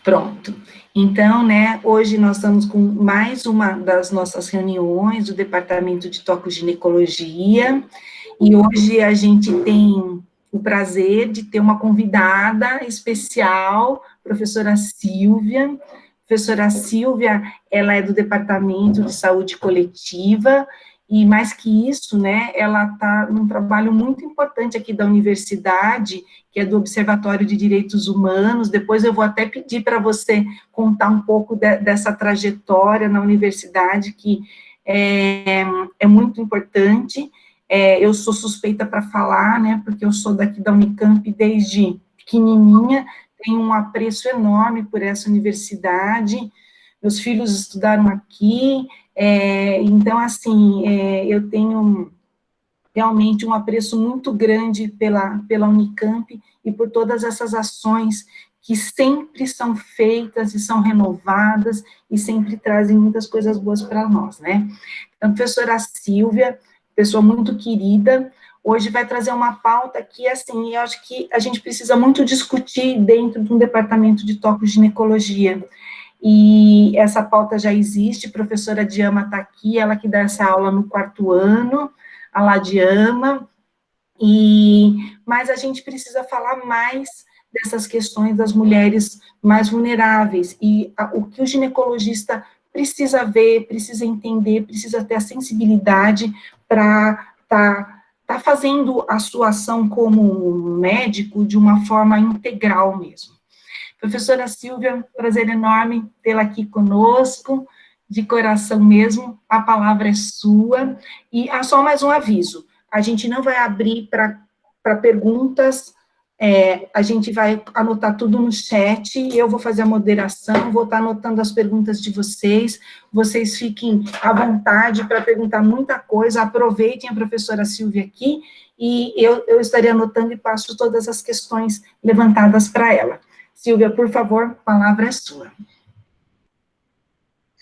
Pronto. Então, né, hoje nós estamos com mais uma das nossas reuniões do Departamento de Tocoginecologia, e hoje a gente tem o prazer de ter uma convidada especial, professora Silvia. Professora Silvia, ela é do Departamento de Saúde Coletiva, e mais que isso, né, ela está num trabalho muito importante aqui da universidade, que é do Observatório de Direitos Humanos. Depois eu vou até pedir para você contar um pouco dessa trajetória na universidade, que é muito importante. Eu sou suspeita para falar, né, porque eu sou daqui da Unicamp desde pequenininha, tenho um apreço enorme por essa universidade, meus filhos estudaram aqui, então, assim, eu tenho realmente um apreço muito grande pela Unicamp e por todas essas ações que sempre são feitas e são renovadas e sempre trazem muitas coisas boas para nós, né? Então, a professora Silvia, pessoa muito querida, hoje vai trazer uma pauta que, assim, eu acho que a gente precisa muito discutir dentro de um departamento de tocoginecologia. E essa pauta já existe, a professora Diama está aqui, ela que dá essa aula no 4º ano, a Ladiama, mas a gente precisa falar mais dessas questões das mulheres mais vulneráveis, e o que o ginecologista precisa ver, precisa entender, precisa ter a sensibilidade para tá fazendo a sua ação como médico de uma forma integral mesmo. Professora Silvia, prazer enorme tê-la aqui conosco, de coração mesmo, a palavra é sua. E só mais um aviso, a gente não vai abrir para perguntas, a gente vai anotar tudo no chat, eu vou fazer a moderação, vou estar anotando as perguntas de vocês fiquem à vontade para perguntar muita coisa, aproveitem a professora Silvia aqui, e eu estarei anotando e passo todas as questões levantadas para ela. Silvia, por favor, a palavra é sua.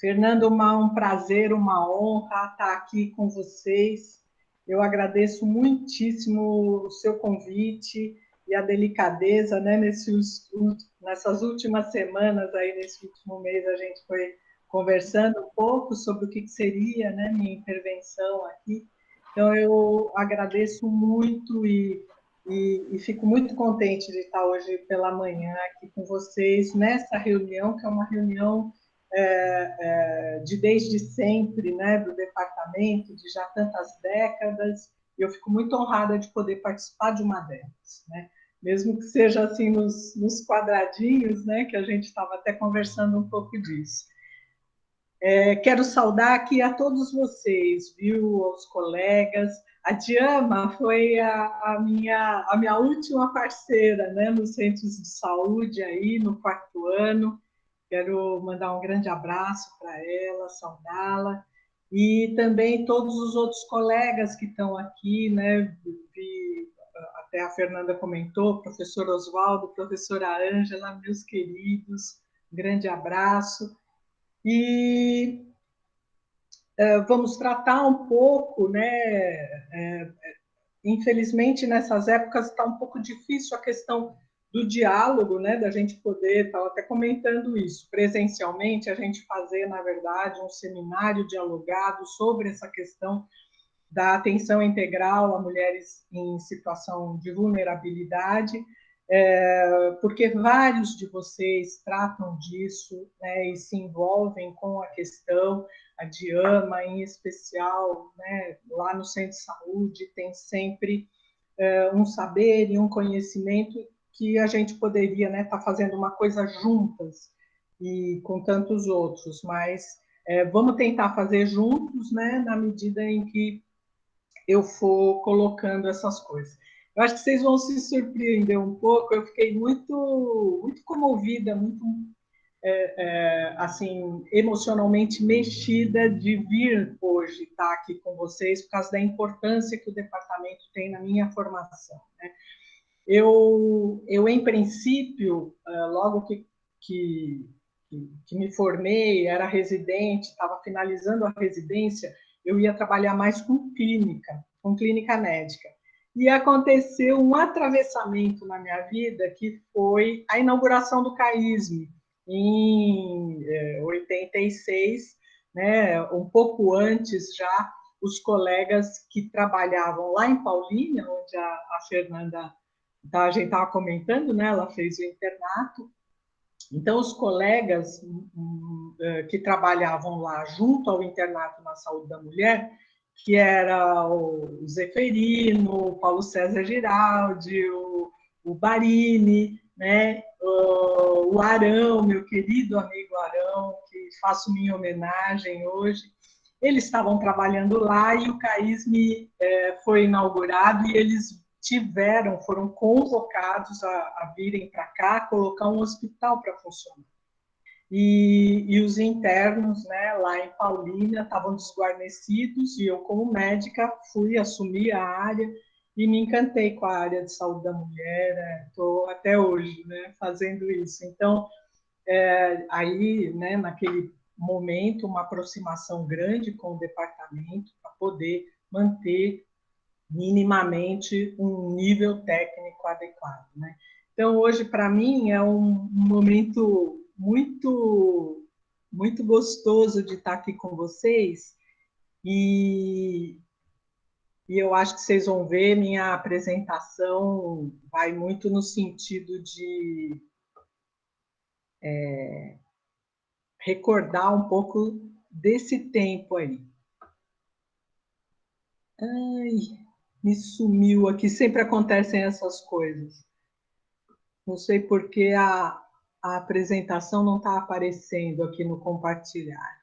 Fernando, um prazer, uma honra estar aqui com vocês. Eu agradeço muitíssimo o seu convite e a delicadeza, né, nessas últimas semanas, aí, nesse último mês, a gente foi conversando um pouco sobre o que seria, né, minha intervenção aqui. Então, eu agradeço muito e fico muito contente de estar hoje pela manhã aqui com vocês, nessa reunião, que é uma reunião de desde sempre, né, do departamento, de já tantas décadas, e eu fico muito honrada de poder participar de uma delas, né, mesmo que seja assim nos quadradinhos, né, que a gente estava até conversando um pouco disso. Quero saudar aqui a todos vocês, viu, aos colegas. A Diama foi a minha última parceira, né, nos centros de saúde, aí, no 4º ano. Quero mandar um grande abraço para ela, saudá-la, e também todos os outros colegas que estão aqui, né, até a Fernanda comentou, professor Oswaldo, professora Ângela, meus queridos, grande abraço. E vamos tratar um pouco, né, infelizmente, nessas épocas está um pouco difícil a questão do diálogo, né, da gente poder, estava até comentando isso, presencialmente, a gente fazer, na verdade, um seminário dialogado sobre essa questão da atenção integral a mulheres em situação de vulnerabilidade, porque vários de vocês tratam disso, né, e se envolvem com a questão. A Diama, em especial, né, lá no Centro de Saúde, tem sempre um saber e um conhecimento que a gente poderia, né, estar fazendo uma coisa juntas e com tantos outros, mas vamos tentar fazer juntos, né, na medida em que eu for colocando essas coisas. Eu acho que vocês vão se surpreender um pouco, eu fiquei muito comovida, muito assim, emocionalmente mexida de vir hoje estar aqui com vocês, por causa da importância que o departamento tem na minha formação, né? Eu, em princípio, logo que me formei, era residente, estava finalizando a residência, eu ia trabalhar mais com clínica médica. E aconteceu um atravessamento na minha vida, que foi a inauguração do CAISM, em 86, né, um pouco antes já, os colegas que trabalhavam lá em Paulínia, onde a Fernanda, a gente estava comentando, né, ela fez o internato. Então, os colegas que trabalhavam lá junto ao internato na saúde da mulher, que era o Zeferino, o Paulo César Giraldi, o Barini, né? O Arão, meu querido amigo Arão, que faço minha homenagem hoje. Eles estavam trabalhando lá e o CAISM foi inaugurado e eles foram convocados a virem para cá, colocar um hospital para funcionar. E os internos, né, lá em Paulínia, estavam desguarnecidos e eu, como médica, fui assumir a área e me encantei com a área de saúde da mulher, estou até hoje, né, fazendo isso. Então, aí, né, naquele momento, uma aproximação grande com o departamento para poder manter minimamente um nível técnico adequado, né? Então, hoje, para mim, é um momento muito gostoso de estar aqui com vocês e eu acho que vocês vão ver, minha apresentação vai muito no sentido de recordar um pouco desse tempo aí. Ai, me sumiu aqui, sempre acontecem essas coisas. Não sei porque a apresentação não está aparecendo aqui no compartilhar.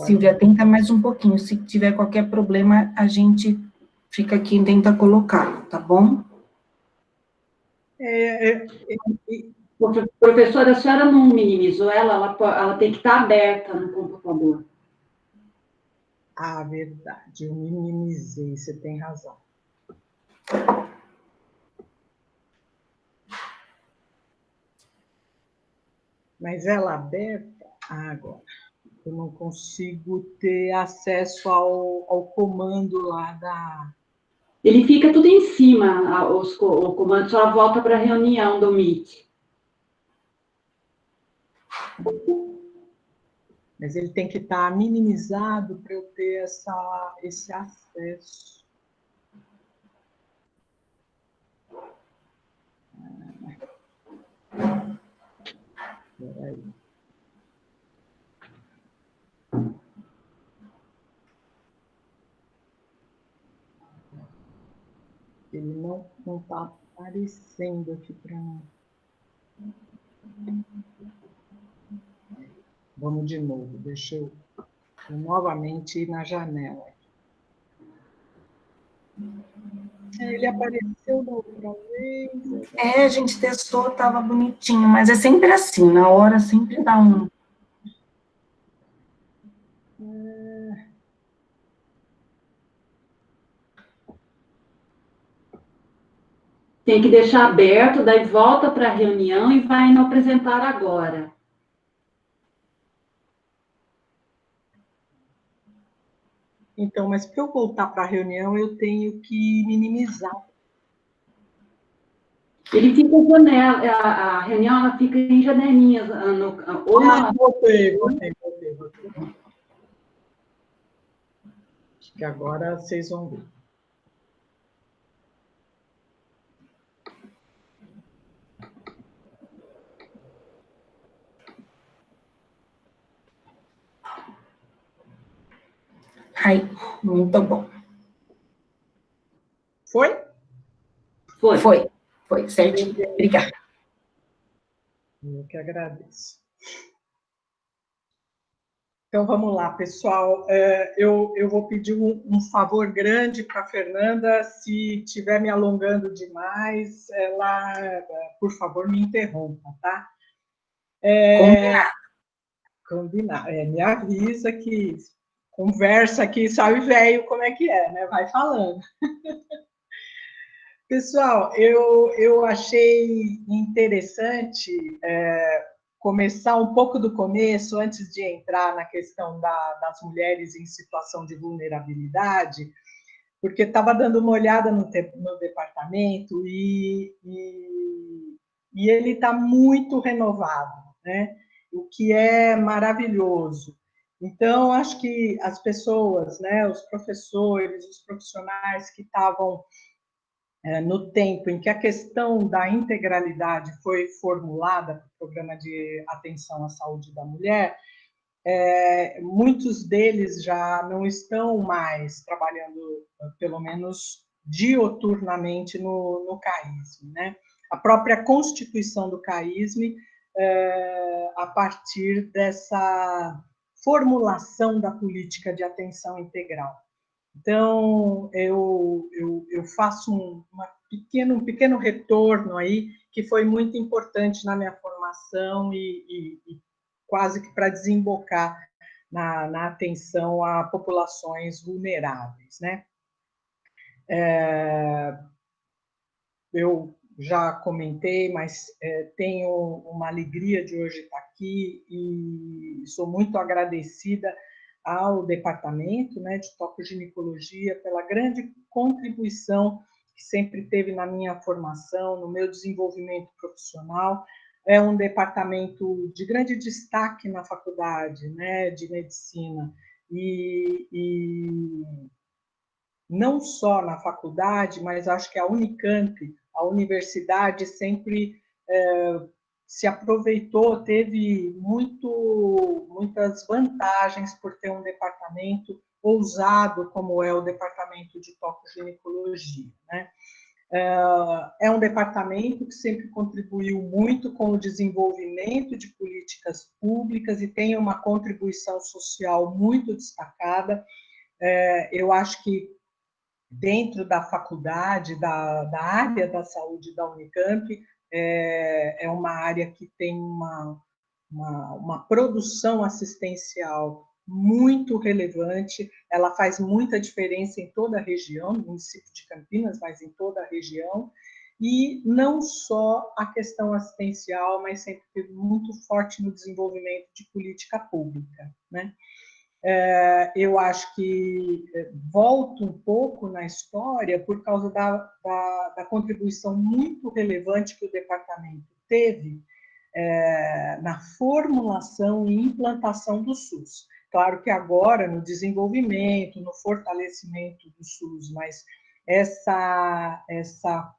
Silvia, tenta mais um pouquinho. Se tiver qualquer problema, a gente fica aqui e tenta colocar, tá bom? Professora, a senhora não minimizou ela tem que estar aberta no computador. Ah, verdade, eu minimizei, você tem razão. Mas ela aberta? Agora, eu não consigo ter acesso ao comando lá da... Ele fica tudo em cima, o comando, só volta para a reunião do Meet. Mas ele tem que estar minimizado para eu ter esse acesso. Peraí. Ele não está aparecendo aqui para mim. Vamos de novo, deixa eu novamente ir na janela. Ele apareceu da outra vez. A gente testou, estava bonitinho, mas é sempre assim, na hora sempre dá um... Tem que deixar aberto, daí volta para a reunião e vai no apresentar agora. Então, mas para eu voltar para a reunião, eu tenho que minimizar. Ele fica em janela, a reunião ela fica em janelinhas. Voltei. Acho que agora vocês vão ver. Ai, muito bom. Foi? Foi, certinho. Obrigada. Eu que agradeço. Então, vamos lá, pessoal. Eu vou pedir um favor grande para a Fernanda. Se estiver me alongando demais, ela, por favor, me interrompa, tá? Combinado. Me avisa que conversa aqui, sabe, velho, como é que é, né? Vai falando. Pessoal, eu achei interessante começar um pouco do começo, antes de entrar na questão das mulheres em situação de vulnerabilidade, porque estava dando uma olhada no departamento e ele está muito renovado, né? O que é maravilhoso. Então, acho que as pessoas, né, os professores, os profissionais que estavam no tempo em que a questão da integralidade foi formulada para o Programa de Atenção à Saúde da Mulher, muitos deles já não estão mais trabalhando, pelo menos dioturnamente, no CAISM, né? A própria constituição do CAISM, a partir dessa formulação da política de atenção integral. Então, eu faço um pequeno retorno aí, que foi muito importante na minha formação e quase que para desembocar na atenção a populações vulneráveis, né? Eu já comentei, mas tenho uma alegria de hoje estar aqui e sou muito agradecida ao departamento, né, de tocoginecologia pela grande contribuição que sempre teve na minha formação, no meu desenvolvimento profissional. É um departamento de grande destaque na faculdade, né, de medicina, e não só na faculdade, mas acho que a Unicamp, a universidade, sempre se aproveitou, teve muitas vantagens por ter um departamento ousado, como é o departamento de tocoginecologia, né? É um departamento que sempre contribuiu muito com o desenvolvimento de políticas públicas e tem uma contribuição social muito destacada. Eu acho que dentro da faculdade, da área da saúde da Unicamp, é uma área que tem uma produção assistencial muito relevante, ela faz muita diferença em toda a região, no município de Campinas, mas em toda a região, e não só a questão assistencial, mas sempre muito forte no desenvolvimento de política pública, né? Eu acho que volto um pouco na história por causa da contribuição muito relevante que o departamento teve na formulação e implantação do SUS. Claro que agora, no desenvolvimento, no fortalecimento do SUS, mas essa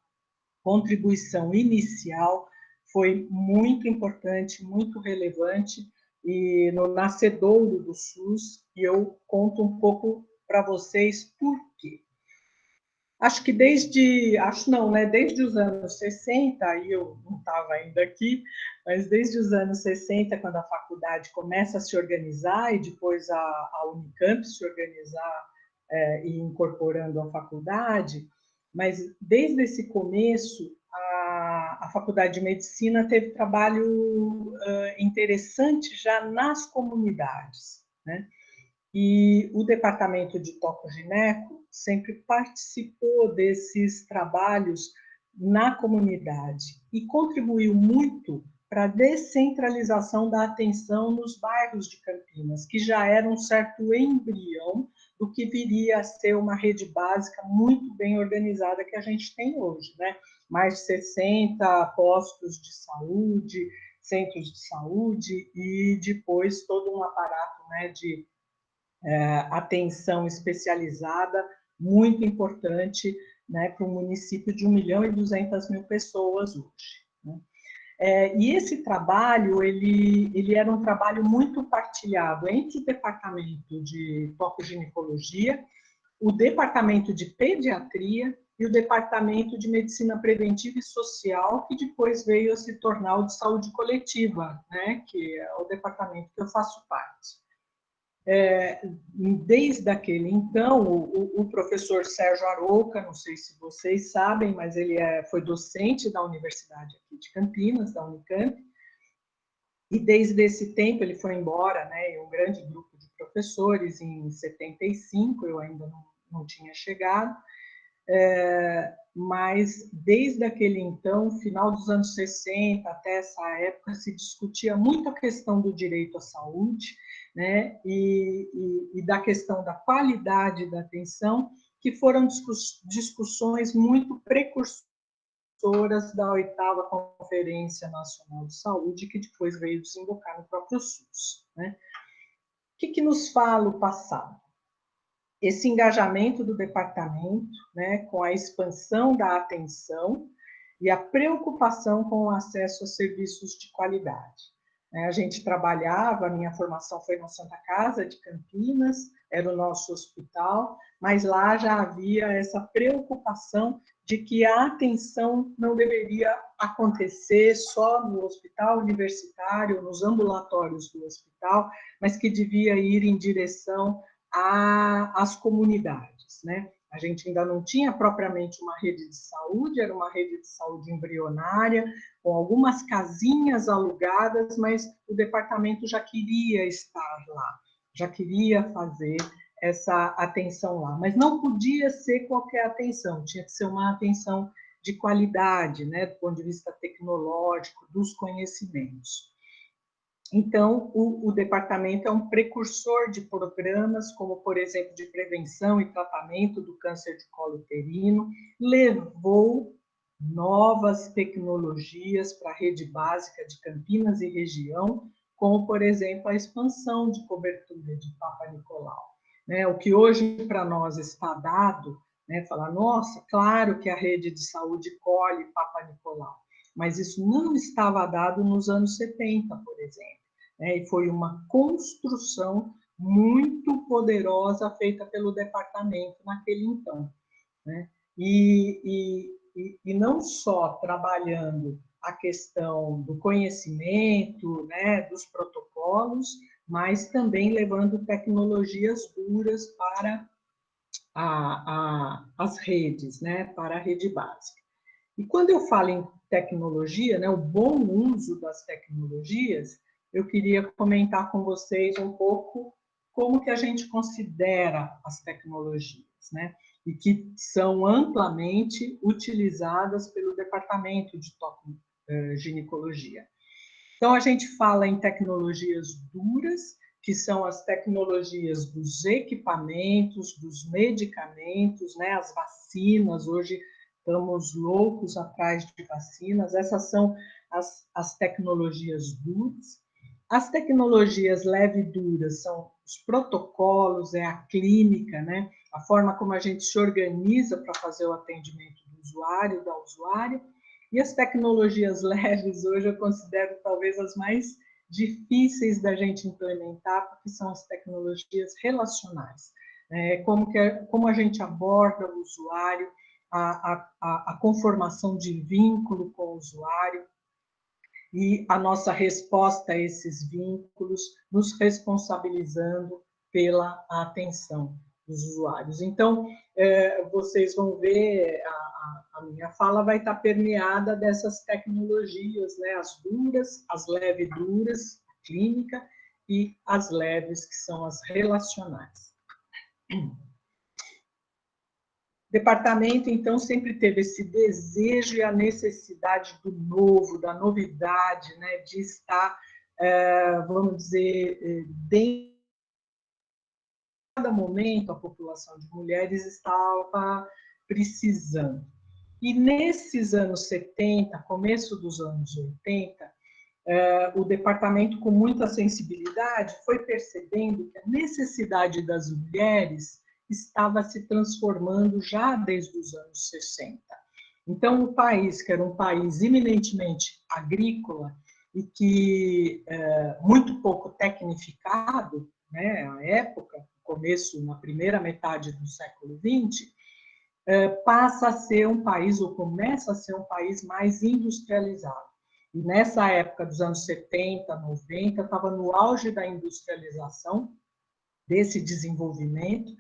contribuição inicial foi muito importante, muito relevante, e no nascedouro do SUS, e eu conto um pouco para vocês por quê. Acho que desde os anos 60, aí eu não estava ainda aqui, mas desde os anos 60, quando a faculdade começa a se organizar, e depois a Unicamp se organizar e incorporando a faculdade, mas desde esse começo, a Faculdade de Medicina teve trabalho interessante já nas comunidades, né? E o departamento de tocogineco sempre participou desses trabalhos na comunidade e contribuiu muito para a descentralização da atenção nos bairros de Campinas, que já era um certo embrião do que viria a ser uma rede básica muito bem organizada que a gente tem hoje, né? Mais de 60 postos de saúde, centros de saúde e depois todo um aparato, né, de atenção especializada muito importante, né, para um município de 1.200.000 pessoas hoje, né? E esse trabalho, ele era um trabalho muito partilhado entre o departamento de tocoginecologia, o departamento de pediatria e o departamento de medicina preventiva e social, que depois veio a se tornar o de saúde coletiva, né, que é o departamento que eu faço parte. Desde aquele então, o professor Sérgio Arouca, não sei se vocês sabem, mas ele foi docente da Universidade aqui de Campinas, da Unicamp, e desde esse tempo ele foi embora, né, um grande grupo de professores, em 75, eu ainda não tinha chegado, mas desde aquele então, final dos anos 60 até essa época, se discutia muito a questão do direito à saúde, né, e da questão da qualidade da atenção, que foram discussões muito precursoras da 8ª Conferência Nacional de Saúde, que depois veio desembocar no próprio SUS, né? O que nos fala o passado? Esse engajamento do departamento, né, com a expansão da atenção e a preocupação com o acesso a serviços de qualidade. A gente trabalhava, a minha formação foi na Santa Casa de Campinas, era o nosso hospital, mas lá já havia essa preocupação de que a atenção não deveria acontecer só no hospital universitário, nos ambulatórios do hospital, mas que devia ir em direção às comunidades, né? A gente ainda não tinha propriamente uma rede de saúde, era uma rede de saúde embrionária, com algumas casinhas alugadas, mas o departamento já queria estar lá, já queria fazer essa atenção lá. Mas não podia ser qualquer atenção, tinha que ser uma atenção de qualidade, né, do ponto de vista tecnológico, dos conhecimentos. Então, o departamento é um precursor de programas, como, por exemplo, de prevenção e tratamento do câncer de colo uterino, levou novas tecnologias para a rede básica de Campinas e região, como, por exemplo, a expansão de cobertura de Papa Nicolau. Né? O que hoje para nós está dado, né? Falar, nossa, claro que a rede de saúde colhe Papa Nicolau, mas isso não estava dado nos anos 70, por exemplo. E foi uma construção muito poderosa feita pelo departamento naquele então. Né? E não só trabalhando a questão do conhecimento, né, dos protocolos, mas também levando tecnologias duras para as redes, né, para a rede básica. E quando eu falo em tecnologia, né, o bom uso das tecnologias, eu queria comentar com vocês um pouco como que a gente considera as tecnologias, né? E que são amplamente utilizadas pelo Departamento de Ginecologia. Então, a gente fala em tecnologias duras, que são as tecnologias dos equipamentos, dos medicamentos, né? As vacinas, hoje estamos loucos atrás de vacinas, essas são as tecnologias duras. As tecnologias leve e duras são os protocolos, é a clínica, né? A forma como a gente se organiza para fazer o atendimento do usuário, da usuária. E as tecnologias leves, hoje eu considero talvez as mais difíceis da gente implementar, porque são as tecnologias relacionais. Como a gente aborda o usuário, a conformação de vínculo com o usuário, e a nossa resposta a esses vínculos, nos responsabilizando pela atenção dos usuários. Então, vocês vão ver, a minha fala vai estar permeada dessas tecnologias, né? As duras, as leve duras, clínica, e as leves, que são as relacionais. O departamento, então, sempre teve esse desejo e a necessidade do novo, da novidade, né, de estar, vamos dizer, dentro de cada momento, a população de mulheres estava precisando. E nesses anos 70, começo dos anos 80, o departamento, com muita sensibilidade, foi percebendo que a necessidade das mulheres estava se transformando já desde os anos 60. Então, o país, que era um país eminentemente agrícola e que muito pouco tecnificado, né, à época, começo, na primeira metade do século XX, passa a ser um país, ou começa a ser um país mais industrializado. E nessa época dos anos 70, 90, estava no auge da industrialização, desse desenvolvimento,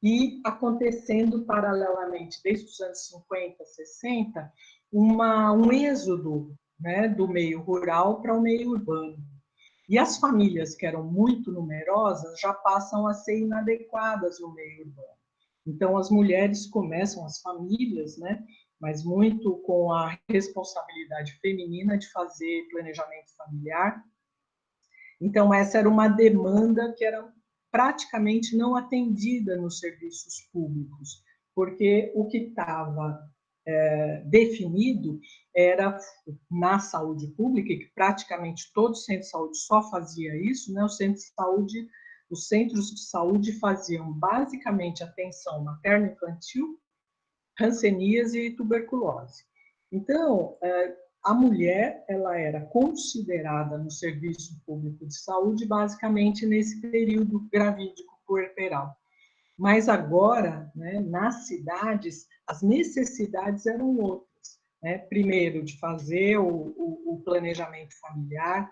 e acontecendo paralelamente, desde os anos 50, 60, um êxodo, né, do meio rural para o meio urbano. E as famílias que eram muito numerosas já passam a ser inadequadas no meio urbano. Então, as mulheres começam, as famílias, né, mas muito com a responsabilidade feminina de fazer planejamento familiar. Então, essa era uma demanda que era praticamente não atendida nos serviços públicos, porque o que estava definido era na saúde pública, que praticamente todo centro de saúde só fazia isso, né? Os centros de saúde faziam basicamente atenção materno-infantil, hanseníase e tuberculose. Então, a mulher ela era considerada no serviço público de saúde basicamente nesse período gravídico puerperal. Mas agora, né, nas cidades, as necessidades eram outras. Né? Primeiro, de fazer o planejamento familiar,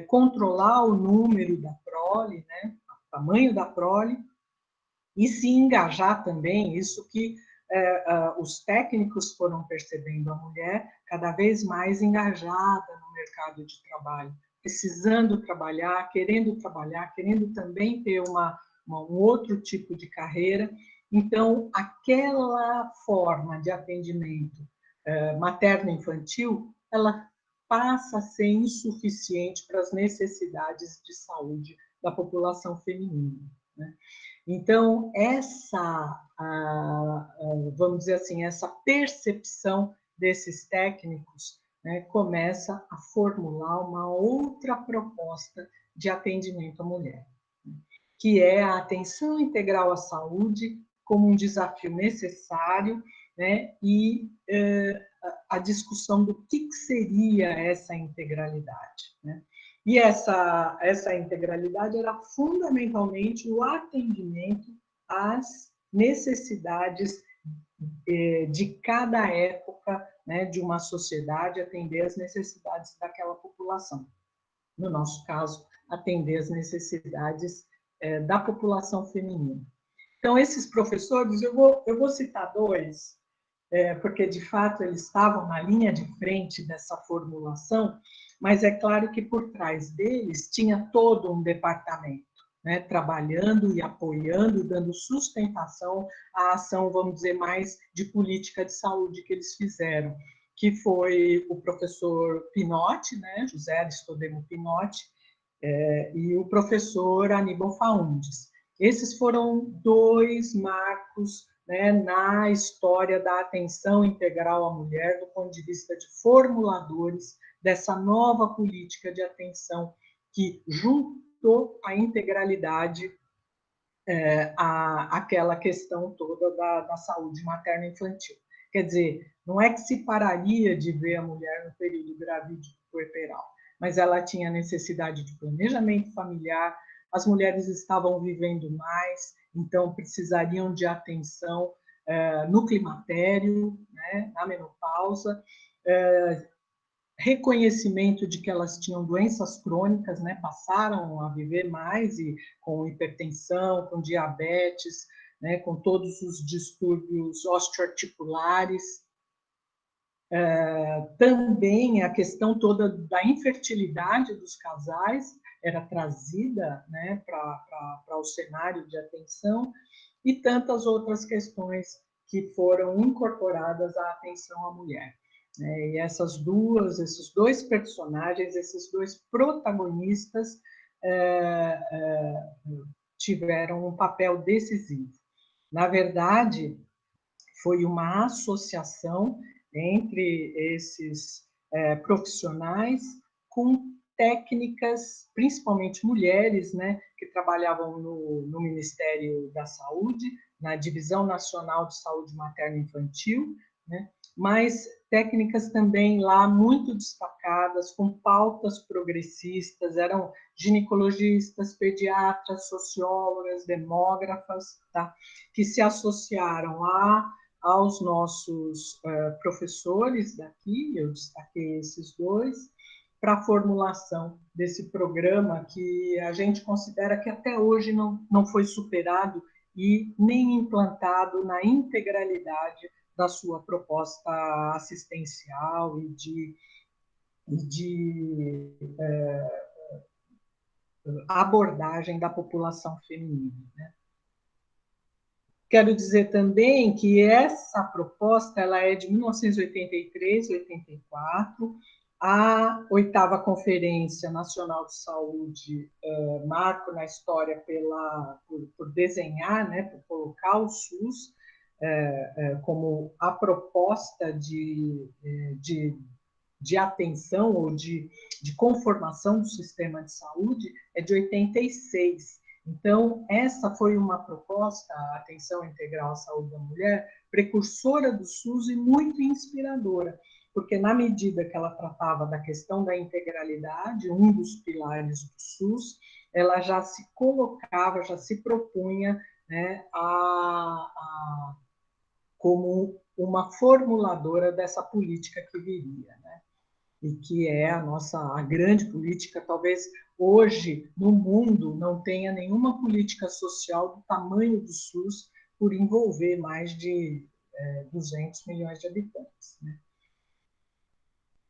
controlar o número da prole, né, o tamanho da prole, e se engajar também, isso que os técnicos foram percebendo, a mulher cada vez mais engajada no mercado de trabalho, precisando trabalhar, querendo também ter um outro tipo de carreira. Então, aquela forma de atendimento materno-infantil, ela passa a ser insuficiente para as necessidades de saúde da população feminina. Né? Então, vamos dizer assim, essa percepção desses técnicos, né, começa a formular uma outra proposta de atendimento à mulher, que é a atenção integral à saúde como um desafio necessário, né, e a discussão do que seria essa integralidade. Né? E essa integralidade era fundamentalmente o atendimento às necessidades de cada época, né, de uma sociedade, atender às necessidades daquela população. No nosso caso, atender às necessidades da população feminina. Então, esses professores, eu vou citar dois, porque, de fato, eles estavam na linha de frente dessa formulação, mas é claro que por trás deles tinha todo um departamento, né, trabalhando e apoiando, dando sustentação à ação, vamos dizer, mais de política de saúde que eles fizeram, que foi o professor Pinotti, né, José Aristodemo Pinotti, e o professor Aníbal Faundes. Esses foram dois marcos, né, na história da atenção integral à mulher, do ponto de vista de formuladores dessa nova política de atenção que juntou a integralidade àquela questão toda da saúde materno-infantil. Quer dizer, não é que se pararia de ver a mulher no período gravídico puerperal, mas ela tinha necessidade de planejamento familiar, as mulheres estavam vivendo mais, então precisariam de atenção no climatério, né, na menopausa, reconhecimento de que elas tinham doenças crônicas, né, passaram a viver mais e com hipertensão, com diabetes, né, com todos os distúrbios osteoarticulares. Também a questão toda da infertilidade dos casais era trazida, né, para o cenário de atenção, e tantas outras questões que foram incorporadas à atenção à mulher. E esses dois personagens, esses dois protagonistas tiveram um papel decisivo. Na verdade, foi uma associação entre esses profissionais com técnicas, principalmente mulheres, né, que trabalhavam no Ministério da Saúde, na Divisão Nacional de Saúde Materna e Infantil, né, mas técnicas também lá muito destacadas, com pautas progressistas, eram ginecologistas, pediatras, sociólogas, demógrafas, tá, que se associaram aos nossos professores daqui, eu destaquei esses dois, para a formulação desse programa que a gente considera que até hoje não foi superado e nem implantado na integralidade da sua proposta assistencial e de abordagem da população feminina. Né? Quero dizer também que essa proposta ela é de 1983, 84, a 8ª Conferência Nacional de Saúde, marco na história por desenhar, né, por colocar o SUS como a proposta de atenção ou de conformação do sistema de saúde é de 86. Então, essa foi uma proposta, a Atenção Integral à Saúde da Mulher, precursora do SUS e muito inspiradora, porque na medida que ela tratava da questão da integralidade, um dos pilares do SUS, ela já se colocava, já se propunha, né, como uma formuladora dessa política que viria, né? E que é a grande política, talvez hoje no mundo não tenha nenhuma política social do tamanho do SUS por envolver mais de 200 milhões de habitantes, né?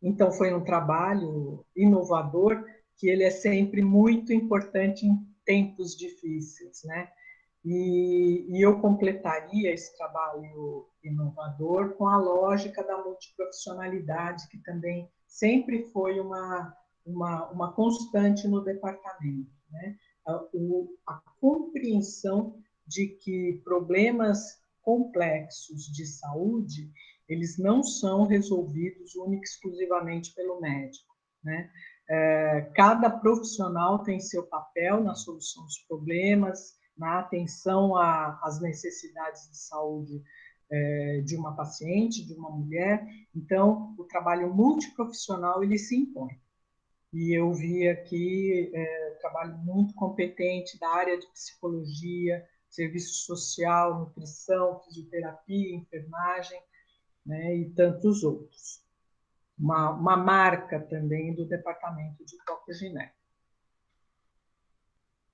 Então foi um trabalho inovador que ele é sempre muito importante em tempos difíceis, né? E eu completaria esse trabalho inovador com a lógica da multiprofissionalidade, que também sempre foi uma constante no departamento, né? A compreensão de que problemas complexos de saúde, eles não são resolvidos única e exclusivamente pelo médico, né? Cada profissional tem seu papel na solução dos problemas, na atenção às necessidades de saúde de uma paciente, de uma mulher. Então, o trabalho multiprofissional, ele se impõe. E eu vi aqui trabalho muito competente da área de psicologia, serviço social, nutrição, fisioterapia, enfermagem, né, e tantos outros. Uma marca também do departamento de tocoginé.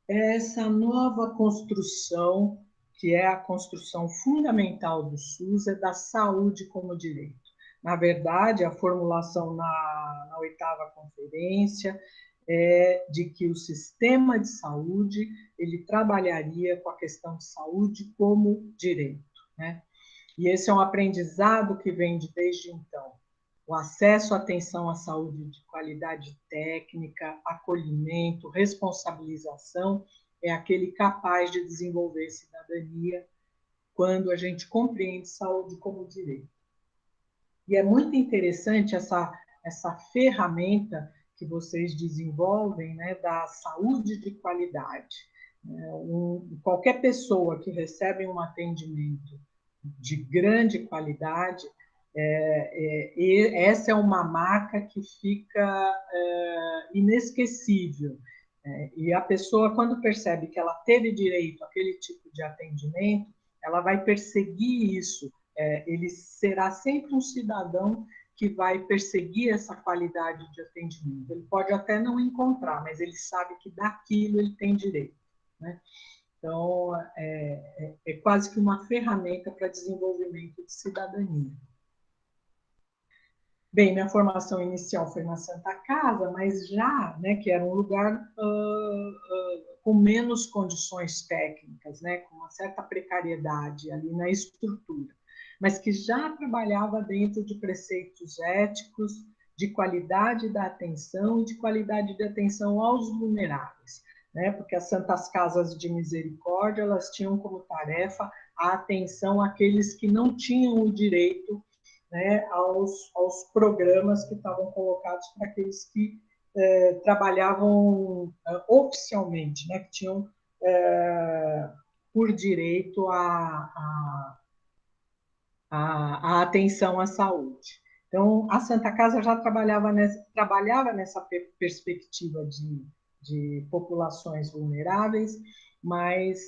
Essa nova construção, que é a construção fundamental do SUS, é da saúde como direito. Na verdade, a formulação na 8ª conferência é de que o sistema de saúde ele trabalharia com a questão de saúde como direito, né? E esse é um aprendizado que vem desde então. O acesso à atenção à saúde de qualidade técnica, acolhimento, responsabilização, é aquele capaz de desenvolver cidadania quando a gente compreende saúde como direito. E é muito interessante essa ferramenta que vocês desenvolvem, né, da saúde de qualidade. Qualquer pessoa que recebe um atendimento de grande qualidade, essa é uma marca que fica inesquecível. E a pessoa, quando percebe que ela teve direito àquele tipo de atendimento, ela vai perseguir isso. Ele será sempre um cidadão que vai perseguir essa qualidade de atendimento. Ele pode até não encontrar, mas ele sabe que daquilo ele tem direito, né? Então, é quase que uma ferramenta para desenvolvimento de cidadania. Bem, minha formação inicial foi na Santa Casa, mas já, né, que era um lugar com menos condições técnicas, né, com uma certa precariedade ali na estrutura, mas que já trabalhava dentro de preceitos éticos, de qualidade da atenção e de qualidade de atenção aos vulneráveis, né, porque as Santas Casas de Misericórdia, elas tinham como tarefa a atenção àqueles que não tinham o direito, né, aos programas que estavam colocados para aqueles que trabalhavam oficialmente, né, que tinham por direito a atenção à saúde. Então, a Santa Casa já trabalhava nessa perspectiva de populações vulneráveis, mas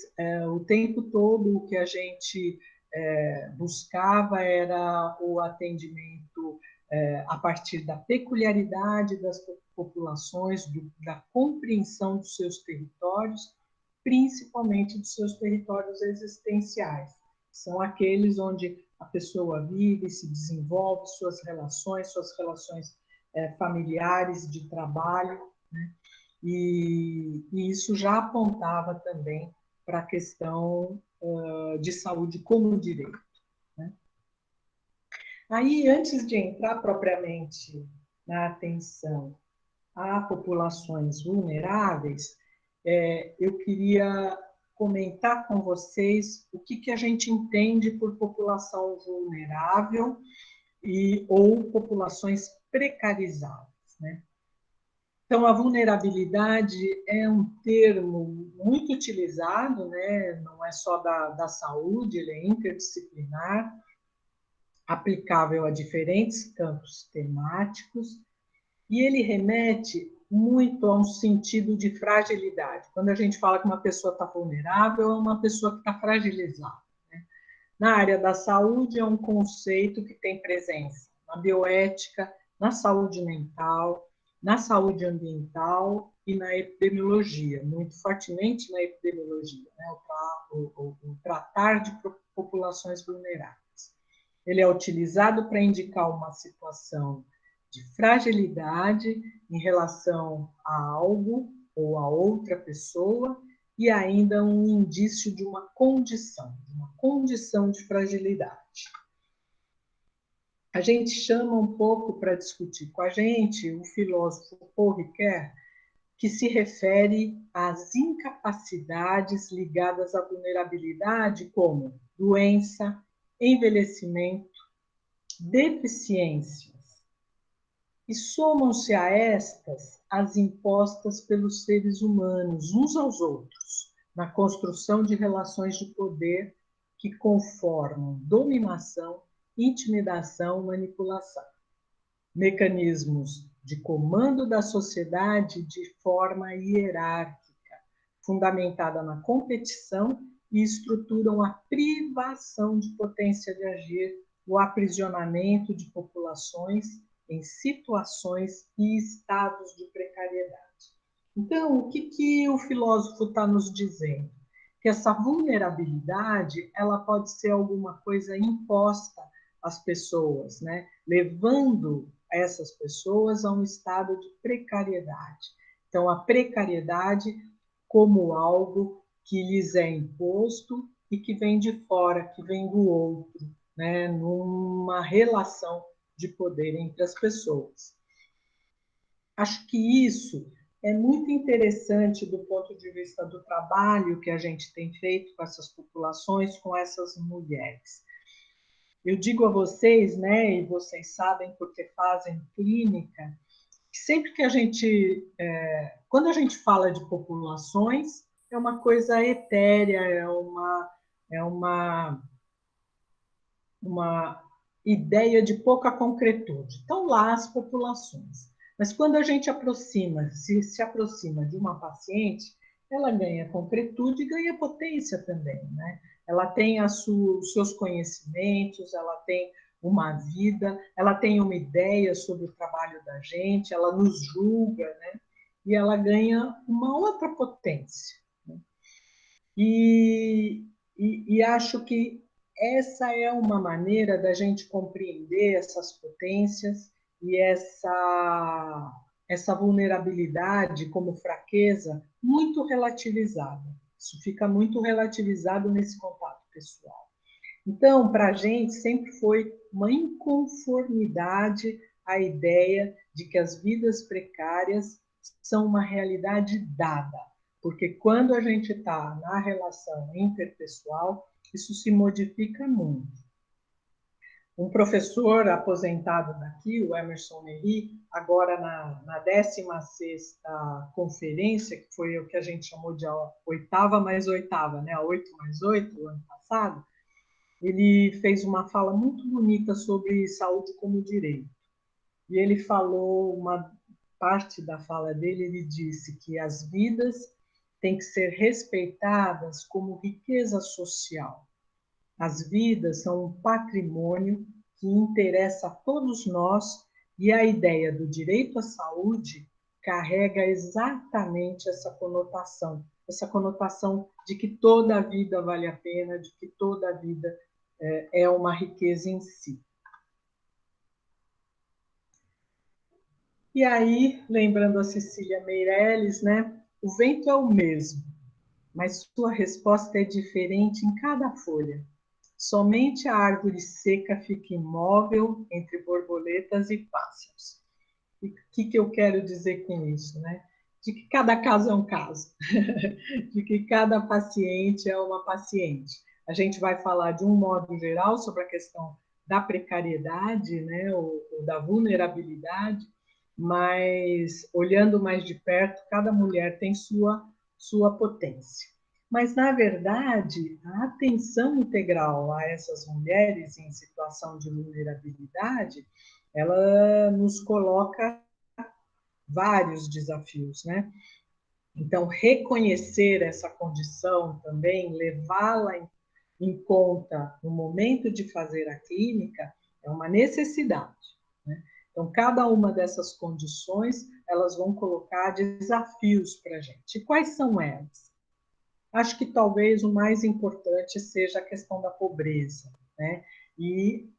o tempo todo o que a gente buscava era o atendimento a partir da peculiaridade das populações, da compreensão dos seus territórios, principalmente dos seus territórios existenciais. São aqueles onde a pessoa vive, se desenvolve, suas relações familiares, de trabalho, né? E isso já apontava também para a questão de saúde como direito, né? Aí, antes de entrar propriamente na atenção a populações vulneráveis, eu queria comentar com vocês o que a gente entende por população vulnerável ou populações precarizadas, né? Então, a vulnerabilidade é um termo muito utilizado, né? Não é só da saúde, ele é interdisciplinar, aplicável a diferentes campos temáticos, e ele remete muito a um sentido de fragilidade. Quando a gente fala que uma pessoa está vulnerável, é uma pessoa que está fragilizada, né? Na área da saúde, é um conceito que tem presença na bioética, na saúde mental, na saúde ambiental e na epidemiologia, muito fortemente na epidemiologia, né? o tratar de populações vulneráveis. Ele é utilizado para indicar uma situação de fragilidade em relação a algo ou a outra pessoa e ainda um indício de uma condição de fragilidade. A gente chama um pouco para discutir com a gente o filósofo Paul Ricoeur, que se refere às incapacidades ligadas à vulnerabilidade, como doença, envelhecimento, deficiências. E somam-se a estas as impostas pelos seres humanos, uns aos outros, na construção de relações de poder que conformam dominação, intimidação, manipulação. Mecanismos de comando da sociedade de forma hierárquica, fundamentada na competição e estruturam a privação de potência de agir, o aprisionamento de populações em situações e estados de precariedade. Então, o que o filósofo está nos dizendo? Que essa vulnerabilidade ela pode ser alguma coisa imposta às pessoas, né? Levando essas pessoas a um estado de precariedade. Então, a precariedade como algo que lhes é imposto e que vem de fora, que vem do outro, né? Numa relação de poder entre as pessoas. Acho que isso é muito interessante do ponto de vista do trabalho que a gente tem feito com essas populações, com essas mulheres. Eu digo a vocês, né, e vocês sabem porque fazem clínica, que sempre que quando a gente fala de populações, é uma coisa etérea, é uma ideia de pouca concretude. Estão lá as populações. Mas quando a gente se aproxima de uma paciente, ela ganha concretude e ganha potência também, né? Ela tem os seus conhecimentos, ela tem uma vida, ela tem uma ideia sobre o trabalho da gente, ela nos julga, né? E ela ganha uma outra potência, né? E acho que essa é uma maneira da gente compreender essas potências e essa vulnerabilidade como fraqueza muito relativizada. Isso fica muito relativizado nesse contato pessoal. Então, para a gente sempre foi uma inconformidade a ideia de que as vidas precárias são uma realidade dada, porque quando a gente está na relação interpessoal, isso se modifica muito. Um professor aposentado daqui, o Emerson Neri, agora na 16ª conferência, que foi o que a gente chamou de a 8ª mais 8ª, né? A 8 mais 8, o ano passado, ele fez uma fala muito bonita sobre saúde como direito. E ele falou, uma parte da fala dele, ele disse que as vidas têm que ser respeitadas como riqueza social. As vidas são um patrimônio que interessa a todos nós e a ideia do direito à saúde carrega exatamente essa conotação de que toda a vida vale a pena, de que toda a vida é uma riqueza em si. E aí, lembrando a Cecília Meirelles, né? O vento é o mesmo, mas sua resposta é diferente em cada folha. Somente a árvore seca fica imóvel entre borboletas e pássaros. E o que eu quero dizer com isso, né? de que cada caso é um caso, de que cada paciente é uma paciente. A gente vai falar de um modo geral sobre a questão da precariedade, né, ou da vulnerabilidade, mas olhando mais de perto, cada mulher tem sua potência. Mas, na verdade, a atenção integral a essas mulheres em situação de vulnerabilidade, ela nos coloca vários desafios, né? Então, reconhecer essa condição também, levá-la em conta no momento de fazer a clínica, é uma necessidade, né? Então, cada uma dessas condições, elas vão colocar desafios para a gente. E quais são elas? Acho que talvez o mais importante seja a questão da pobreza, né? E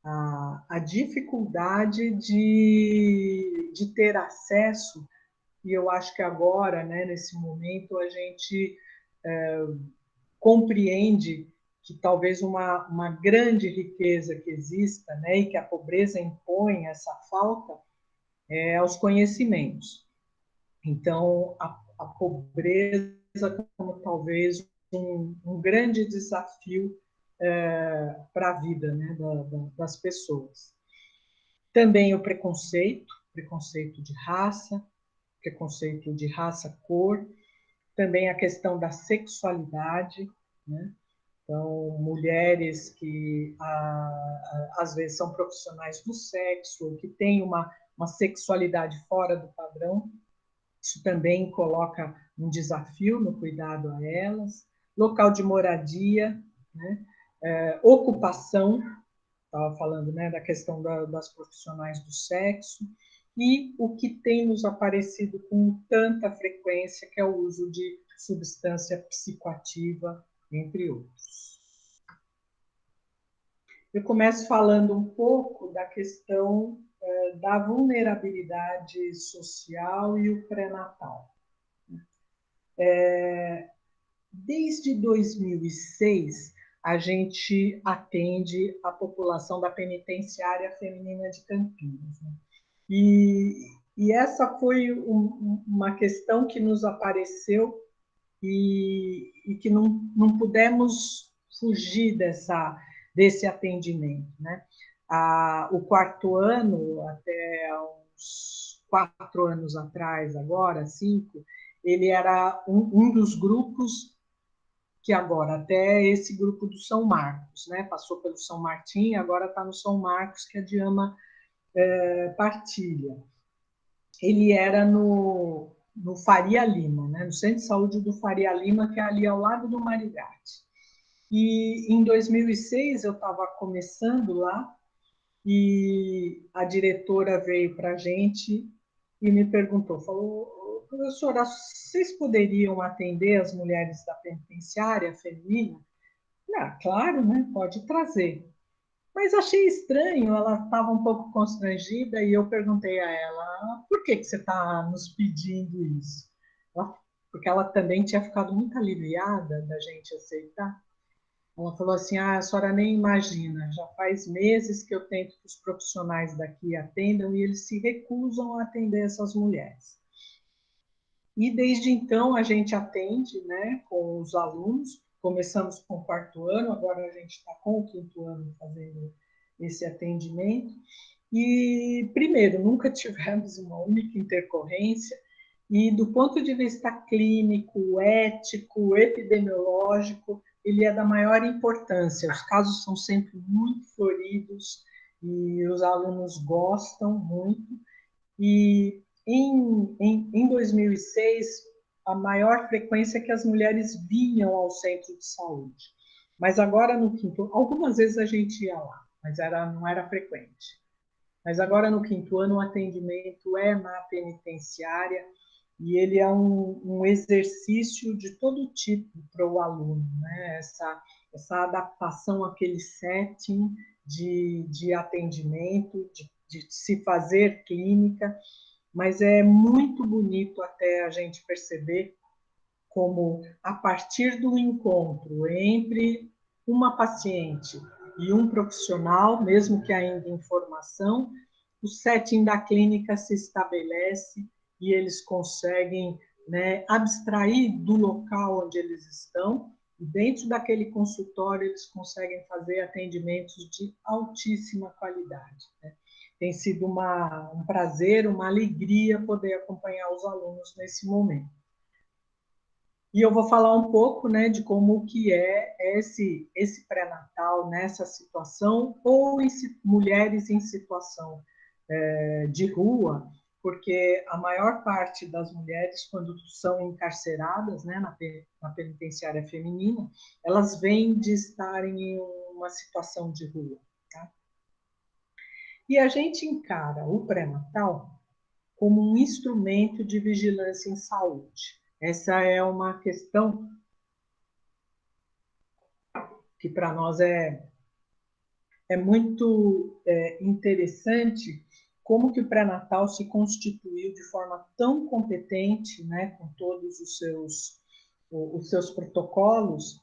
a dificuldade de ter acesso, e eu acho que agora, né, nesse momento, a gente compreende que talvez uma grande riqueza que exista, né, e que a pobreza impõe essa falta, é os conhecimentos. Então, a pobreza como talvez um grande desafio para a vida, né, das pessoas. Também o preconceito de raça, cor, também a questão da sexualidade, né? Então, mulheres que às vezes são profissionais do sexo, ou que têm uma sexualidade fora do padrão, isso também coloca um desafio no cuidado a elas. Local de moradia, né? Ocupação, estava falando, né, da questão das profissionais do sexo, e o que tem nos aparecido com tanta frequência, que é o uso de substância psicoativa, entre outros. Eu começo falando um pouco da questão da vulnerabilidade social e o pré-natal. Desde 2006, a gente atende a população da penitenciária feminina de Campinas, né? E essa foi uma questão que nos apareceu e que não pudemos fugir desse atendimento, né? O quarto ano, até uns 4 anos atrás, agora 5, ele era um dos grupos que agora, até esse grupo do São Marcos, né? Passou pelo São Martim, agora está no São Marcos, que a Diama partilha. Ele era no Faria Lima, né? No Centro de Saúde do Faria Lima, que é ali ao lado do Marigate. E em 2006 eu estava começando lá e a diretora veio para a gente e me perguntou, falou, professora, vocês poderiam atender as mulheres da penitenciária feminina? Claro, né? Pode trazer. Mas achei estranho, ela estava um pouco constrangida e eu perguntei a ela, por que você está nos pedindo isso? Porque ela também tinha ficado muito aliviada da gente aceitar. Ela falou assim, a senhora nem imagina, já faz meses que eu tento que os profissionais daqui atendam e eles se recusam a atender essas mulheres. E desde então a gente atende, né, com os alunos, começamos com o 4º ano, agora a gente está com o 5º ano fazendo esse atendimento. E, primeiro, nunca tivemos uma única intercorrência, e do ponto de vista clínico, ético, epidemiológico, ele é da maior importância. Os casos são sempre muito floridos e os alunos gostam muito. E em 2006, a maior frequência é que as mulheres vinham ao centro de saúde. Mas agora no 5º, algumas vezes a gente ia lá, mas não era frequente. Mas agora no 5º ano o atendimento é na penitenciária e ele é um exercício de todo tipo para o aluno, né? Essa adaptação àquele setting de atendimento, de se fazer clínica, mas é muito bonito até a gente perceber como, a partir do encontro entre uma paciente e um profissional, mesmo que ainda em formação, o setting da clínica se estabelece e eles conseguem, né, abstrair do local onde eles estão, e dentro daquele consultório eles conseguem fazer atendimentos de altíssima qualidade, né? Tem sido um prazer, uma alegria poder acompanhar os alunos nesse momento. E eu vou falar um pouco, né, de como que é esse pré-natal nessa situação, ou mulheres em situação de rua, porque a maior parte das mulheres, quando são encarceradas, né, na penitenciária feminina, elas vêm de estarem em uma situação de rua. Tá? E a gente encara o pré-natal como um instrumento de vigilância em saúde. Essa é uma questão que para nós é muito interessante, como que o pré-natal se constituiu de forma tão competente, né, com todos os seus protocolos,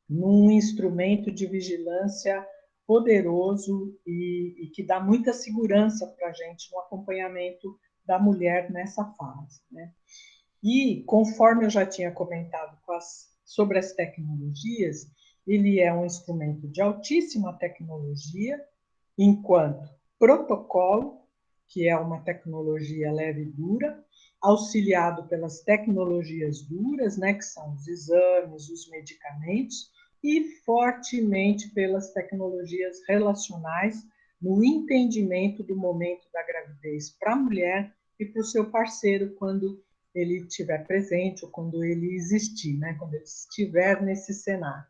num instrumento de vigilância poderoso e que dá muita segurança para a gente no acompanhamento da mulher nessa fase, né? E, conforme eu já tinha comentado sobre as tecnologias, ele é um instrumento de altíssima tecnologia, enquanto protocolo, que é uma tecnologia leve e dura, auxiliado pelas tecnologias duras, né, que são os exames, os medicamentos, e fortemente pelas tecnologias relacionais no entendimento do momento da gravidez para a mulher e para o seu parceiro quando ele estiver presente ou quando ele existir, né, quando ele estiver nesse cenário.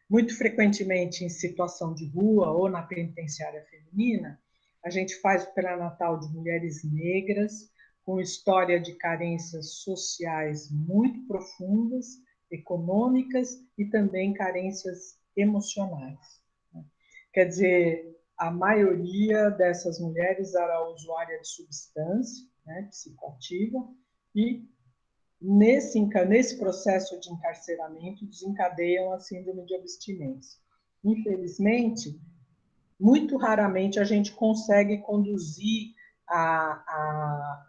Muito frequentemente em situação de rua ou na penitenciária feminina, a gente faz o pré-natal de mulheres negras com história de carências sociais muito profundas, econômicas e também carências emocionais. Quer dizer, a maioria dessas mulheres era usuária de substância, né, psicoativa, e nesse processo de encarceramento desencadeiam a síndrome de abstinência. Infelizmente, muito raramente a gente consegue conduzir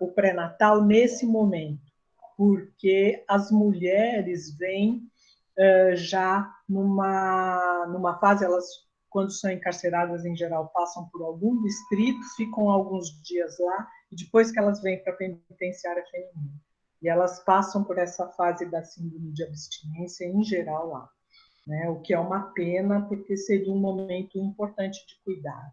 o pré-natal nesse momento, porque as mulheres vêm já numa fase, elas, quando são encarceradas em geral, passam por algum distrito, ficam alguns dias lá, e depois que elas vêm para a penitenciária feminina. E elas passam por essa fase da síndrome de abstinência em geral lá, né? O que é uma pena, porque seria um momento importante de cuidado.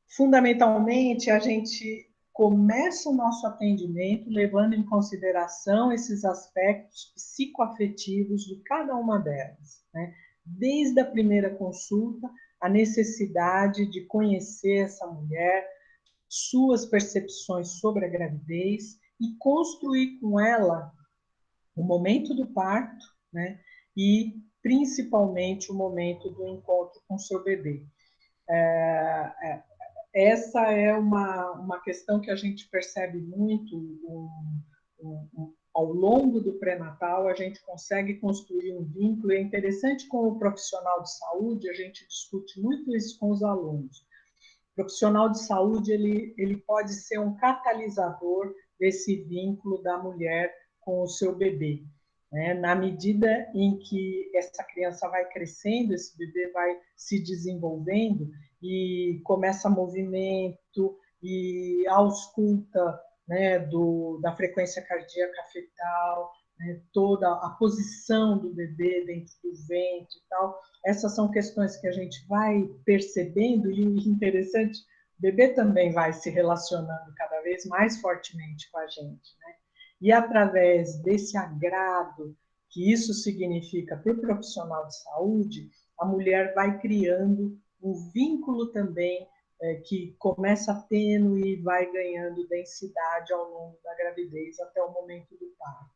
Fundamentalmente, a gente começa o nosso atendimento levando em consideração esses aspectos psicoafetivos de cada uma delas, né? Desde a primeira consulta, a necessidade de conhecer essa mulher, suas percepções sobre a gravidez e construir com ela o momento do parto, né? E principalmente o momento do encontro com seu bebê. Essa é uma questão que a gente percebe muito ao longo do pré-natal, a gente consegue construir um vínculo. É interessante, com o profissional de saúde, a gente discute muito isso com os alunos. O profissional de saúde ele pode ser um catalisador desse vínculo da mulher com o seu bebê, né? Na medida em que essa criança vai crescendo, esse bebê vai se desenvolvendo e começa movimento e ausculta, né, da frequência cardíaca fetal, né, toda a posição do bebê dentro do ventre e tal. Essas são questões que a gente vai percebendo, e o interessante, o bebê também vai se relacionando cada vez mais fortemente com a gente, né? E através desse agrado que isso significa para o profissional de saúde, a mulher vai criando um vínculo também que começa tênue e vai ganhando densidade ao longo da gravidez até o momento do parto.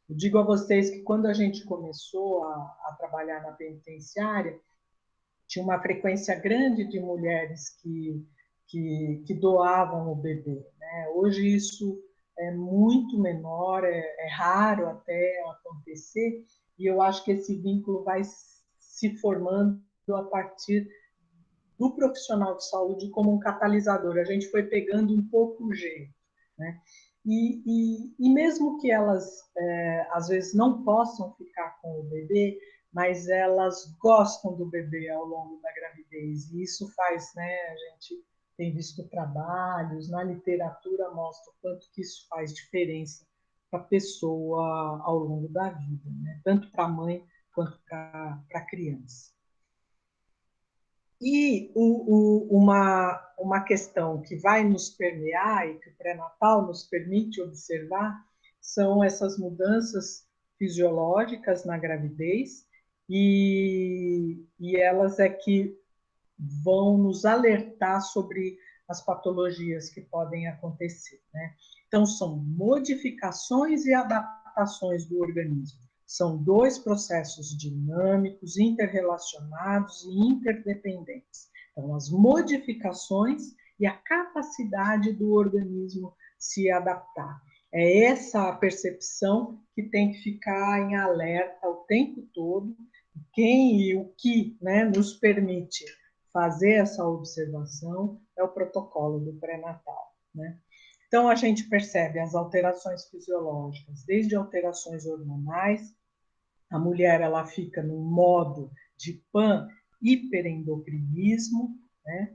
Eu digo a vocês que quando a gente começou a trabalhar na penitenciária, tinha uma frequência grande de mulheres que doavam o bebê, né? Hoje isso é muito menor, é raro até acontecer, e eu acho que esse vínculo vai se formando a partir do profissional de saúde como um catalisador. A gente foi pegando um pouco o jeito, né? E mesmo que elas, às vezes, não possam ficar com o bebê, mas elas gostam do bebê ao longo da gravidez. E isso faz, né, a gente tem visto trabalhos, na literatura mostra o quanto que isso faz diferença para a pessoa ao longo da vida, né? Tanto para a mãe quanto para a criança. E uma questão que vai nos permear e que o pré-natal nos permite observar são essas mudanças fisiológicas na gravidez, e elas é que vão nos alertar sobre as patologias que podem acontecer, né? Então, são modificações e adaptações do organismo. São dois processos dinâmicos, interrelacionados e interdependentes. Então, as modificações e a capacidade do organismo se adaptar. É essa a percepção que tem que ficar em alerta o tempo todo. Quem e o que, né, nos permite fazer essa observação é o protocolo do pré-natal, né? Então, a gente percebe as alterações fisiológicas, desde alterações hormonais. A mulher, ela fica num modo de pan-hiperendocrinismo, né?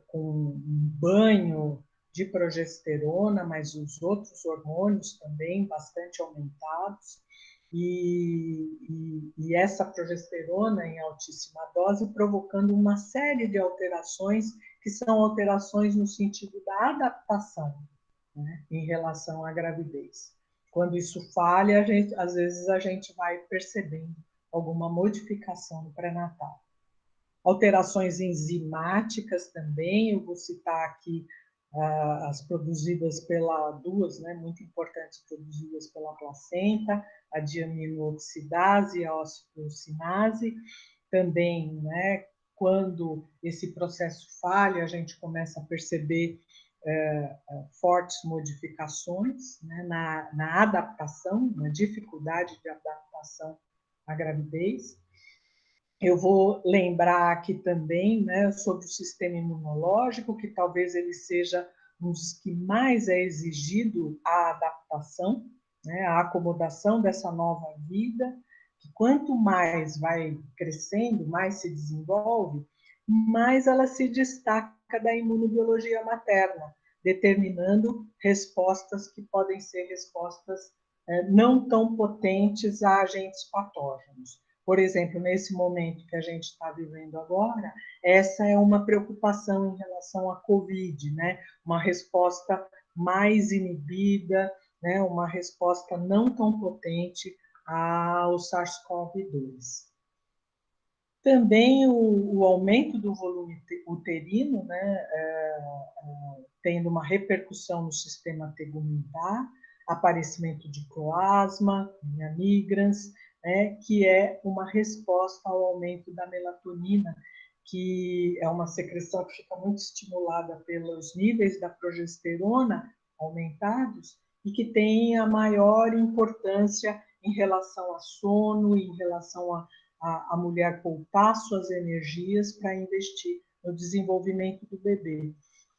Com um banho de progesterona, mas os outros hormônios também bastante aumentados. E essa progesterona em altíssima dose, provocando uma série de alterações, que são alterações no sentido da adaptação, né, em relação à gravidez. Quando isso falha, às vezes a gente vai percebendo alguma modificação no pré-natal. Alterações enzimáticas também, eu vou citar aqui as produzidas pela duas, né, muito importantes, produzidas pela placenta, a diaminoxidase e a oxitocinase. Também, né, quando esse processo falha, a gente começa a perceber fortes modificações, né, na adaptação, na dificuldade de adaptação à gravidez. Eu vou lembrar aqui também, né, sobre o sistema imunológico, que talvez ele seja um dos que mais é exigido a adaptação, né, a acomodação dessa nova vida, que quanto mais vai crescendo, mais se desenvolve, mais ela se destaca da imunobiologia materna, determinando respostas que podem ser respostas não tão potentes a agentes patógenos. Por exemplo, nesse momento que a gente está vivendo agora, essa é uma preocupação em relação à Covid, né? Uma resposta mais inibida, né? Uma resposta não tão potente ao SARS-CoV-2. Também o aumento do volume uterino, né? Tendo uma repercussão no sistema tegumentar, aparecimento de cloasma, migrans, né, que é uma resposta ao aumento da melatonina, que é uma secreção que fica muito estimulada pelos níveis da progesterona aumentados e que tem a maior importância em relação a sono, em relação a mulher poupar suas energias para investir no desenvolvimento do bebê.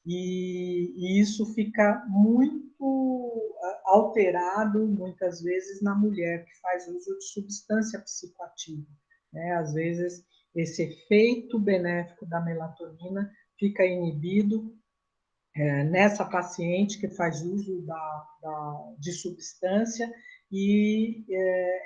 E isso fica muito alterado, muitas vezes, na mulher que faz uso de substância psicoativa, né? Às vezes, esse efeito benéfico da melatonina fica inibido nessa paciente que faz uso de substância, e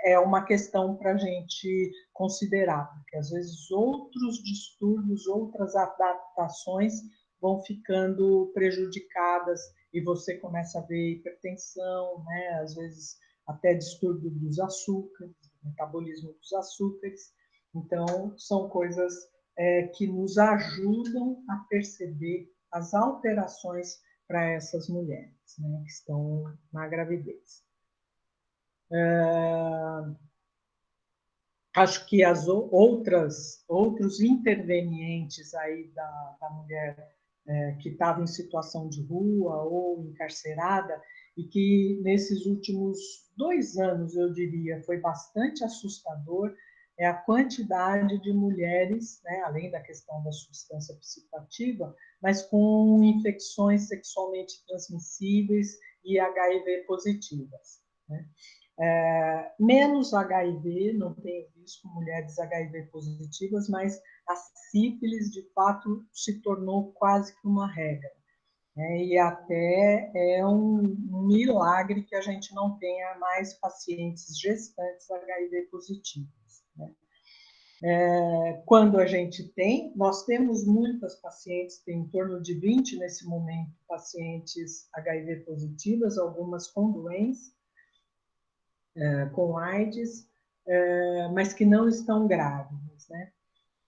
é uma questão para a gente considerar, porque às vezes outros distúrbios, outras adaptações vão ficando prejudicadas e você começa a ver hipertensão, né? Às vezes até distúrbio dos açúcares, metabolismo dos açúcares. Então, são coisas que nos ajudam a perceber as alterações para essas mulheres, né, que estão na gravidez. Acho que as outros intervenientes aí da mulher que estava em situação de rua ou encarcerada, e que nesses últimos 2 anos, eu diria, foi bastante assustador, é a quantidade de mulheres, né, além da questão da substância psicoativa, mas com infecções sexualmente transmissíveis e HIV positivas, né? Menos HIV, não tenho visto mulheres HIV positivas, mas a sífilis, de fato, se tornou quase que uma regra, né? E até é um milagre que a gente não tenha mais pacientes gestantes HIV positivas, né? Quando a gente tem, nós temos muitas pacientes, tem em torno de 20 nesse momento, pacientes HIV positivas, algumas com doença, com AIDS, mas que não estão grávidas, né?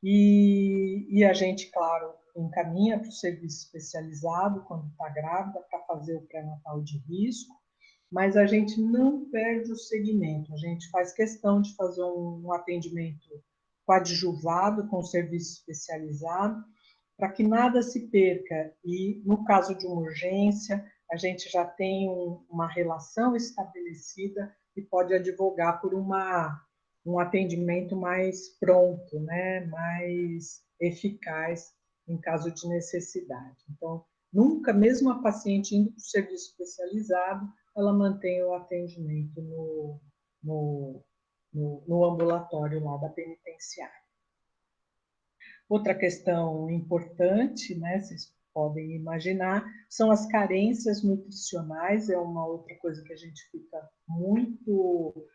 E a gente, claro, encaminha para o serviço especializado quando está grávida para fazer o pré-natal de risco, mas a gente não perde o segmento, a gente faz questão de fazer um atendimento coadjuvado com o serviço especializado, para que nada se perca. E, no caso de uma urgência, a gente já tem uma relação estabelecida e pode advogar por um atendimento mais pronto, né? Mais eficaz em caso de necessidade. Então, nunca, mesmo a paciente indo para o serviço especializado, ela mantém o atendimento no ambulatório lá da penitenciária. Outra questão importante, né, vocês podem imaginar, são as carências nutricionais, é uma outra coisa que a gente fica muito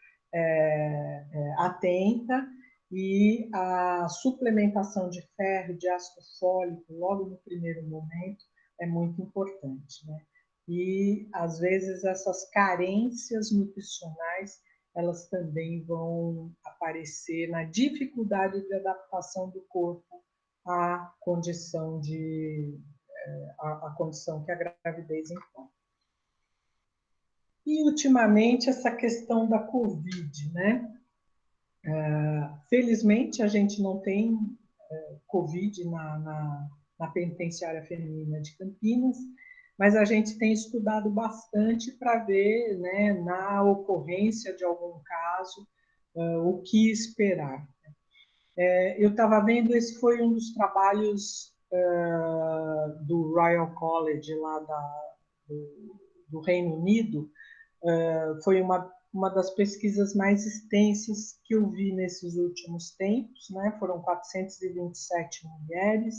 atenta, e a suplementação de ferro, de ácido fólico, logo no primeiro momento, é muito importante, né? E, às vezes, essas carências nutricionais, elas também vão aparecer na dificuldade de adaptação do corpo à condição a condição que a gravidez impõe. E, ultimamente, essa questão da Covid, né? Felizmente, a gente não tem Covid na penitenciária feminina de Campinas, mas a gente tem estudado bastante para ver, né, na ocorrência de algum caso, o que esperar. Eu estava vendo, esse foi um dos trabalhos do Royal College, lá do Reino Unido, foi uma das pesquisas mais extensas que eu vi nesses últimos tempos, né? Foram 427 mulheres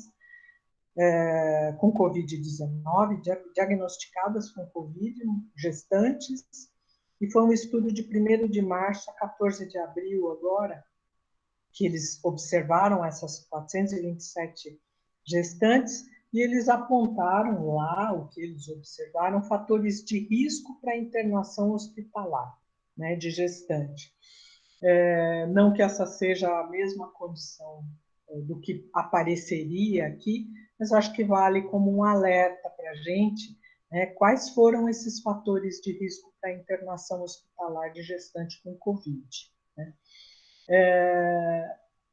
com Covid-19, diagnosticadas com Covid, gestantes, e foi um estudo de 1º de março a 14 de abril agora, que eles observaram essas 427 gestantes, e eles apontaram lá, o que eles observaram, fatores de risco para internação hospitalar, né, de gestante. Não que essa seja a mesma condição do que apareceria aqui, mas acho que vale como um alerta para a gente, né, quais foram esses fatores de risco para internação hospitalar de gestante com Covid, né?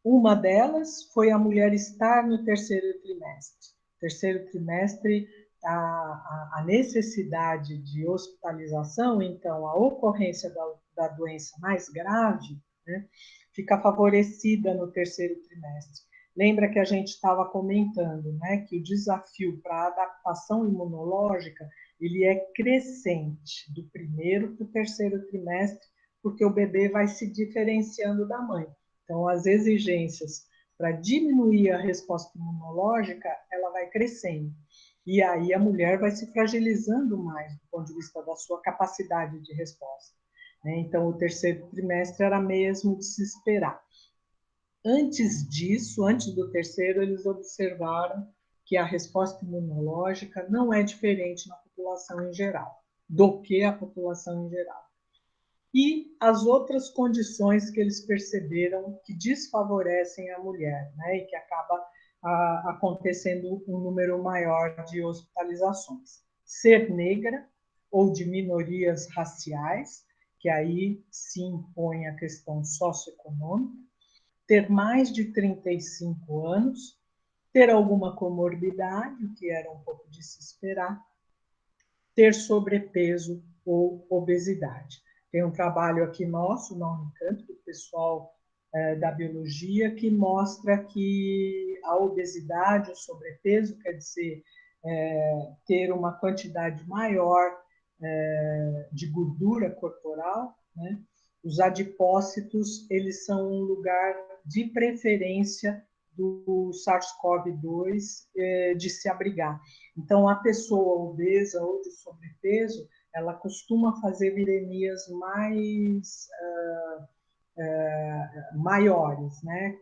Uma delas foi a mulher estar no terceiro trimestre. Terceiro trimestre, a necessidade de hospitalização, então, a ocorrência da doença mais grave, né, fica favorecida no terceiro trimestre. Lembra que a gente estava comentando, né, que o desafio para a adaptação imunológica ele é crescente do primeiro para o terceiro trimestre, porque o bebê vai se diferenciando da mãe. Então, as exigências para diminuir a resposta imunológica, ela vai crescendo. E aí a mulher vai se fragilizando mais do ponto de vista da sua capacidade de resposta, né? Então, o terceiro trimestre era mesmo de se esperar. Antes disso, antes do terceiro, eles observaram que a resposta imunológica não é diferente na população em geral, do que a população em geral. E as outras condições que eles perceberam que desfavorecem a mulher, né, e que acaba acontecendo um número maior de hospitalizações. Ser negra ou de minorias raciais, que aí se impõe a questão socioeconômica, ter mais de 35 anos, ter alguma comorbidade, o que era um pouco de se esperar, ter sobrepeso ou obesidade. Tem um trabalho aqui nosso, na Unicamp, do pessoal da biologia, que mostra que a obesidade, o sobrepeso, quer dizer, ter uma quantidade maior de gordura corporal, né? Os adipócitos, eles são um lugar de preferência do SARS-CoV-2 de se abrigar. Então, a pessoa obesa ou de sobrepeso, ela costuma fazer viremias mais maiores, né?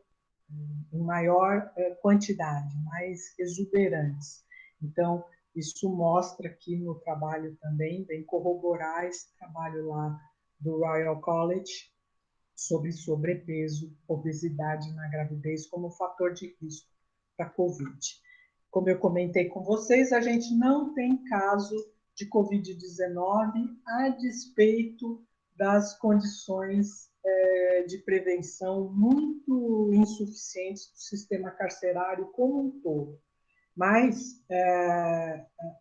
Em maior quantidade, mais exuberantes. Então, isso mostra aqui no trabalho também, vem corroborar esse trabalho lá do Royal College sobre sobrepeso, obesidade na gravidez como fator de risco para COVID. Como eu comentei com vocês, a gente não tem caso de COVID-19 a despeito das condições de prevenção muito insuficientes do sistema carcerário como um todo. Mas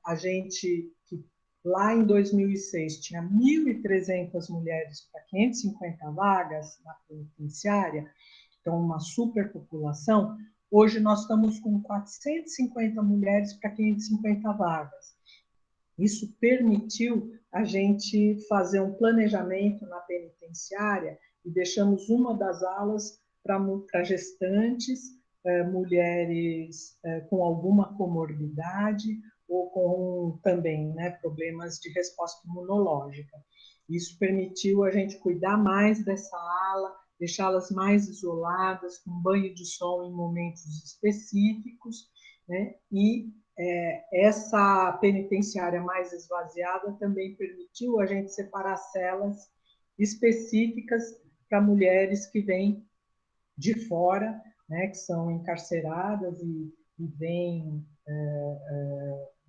a gente, que lá em 2006 tinha 1.300 mulheres para 550 vagas na penitenciária, então uma superpopulação, hoje nós estamos com 450 mulheres para 550 vagas. Isso permitiu a gente fazer um planejamento na penitenciária e deixamos uma das alas para gestantes, mulheres com alguma comorbidade ou com também, né, problemas de resposta imunológica. Isso permitiu a gente cuidar mais dessa ala, deixá-las mais isoladas, com banho de sol em momentos específicos, né, e essa penitenciária mais esvaziada também permitiu a gente separar celas específicas para mulheres que vêm de fora, né, que são encarceradas e vêm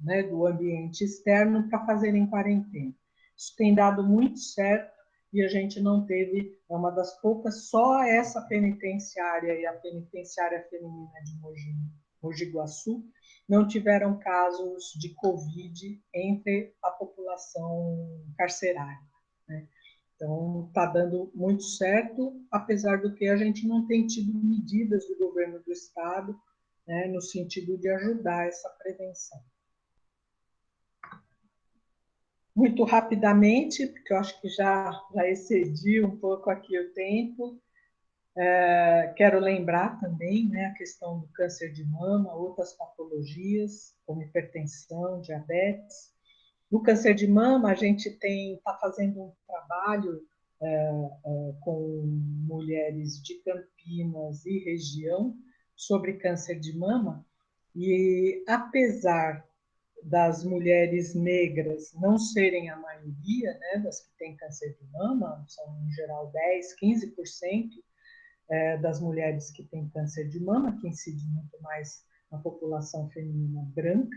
né, do ambiente externo para fazerem quarentena. Isso tem dado muito certo e a gente não teve, é uma das poucas, só essa penitenciária e a penitenciária feminina de Mogi Guaçu não tiveram casos de Covid entre a população carcerária, né? Então, está dando muito certo, apesar do que a gente não tem tido medidas do governo do Estado, né, no sentido de ajudar essa prevenção. Muito rapidamente, porque eu acho que já excedi um pouco aqui o tempo, quero lembrar também, né, a questão do câncer de mama, outras patologias, como hipertensão, diabetes. No câncer de mama, a gente está fazendo um trabalho com mulheres de Campinas e região sobre câncer de mama, e apesar das mulheres negras não serem a maioria, né, das que têm câncer de mama, são em geral 10, 15% das mulheres que têm câncer de mama, que incide muito mais na população feminina branca,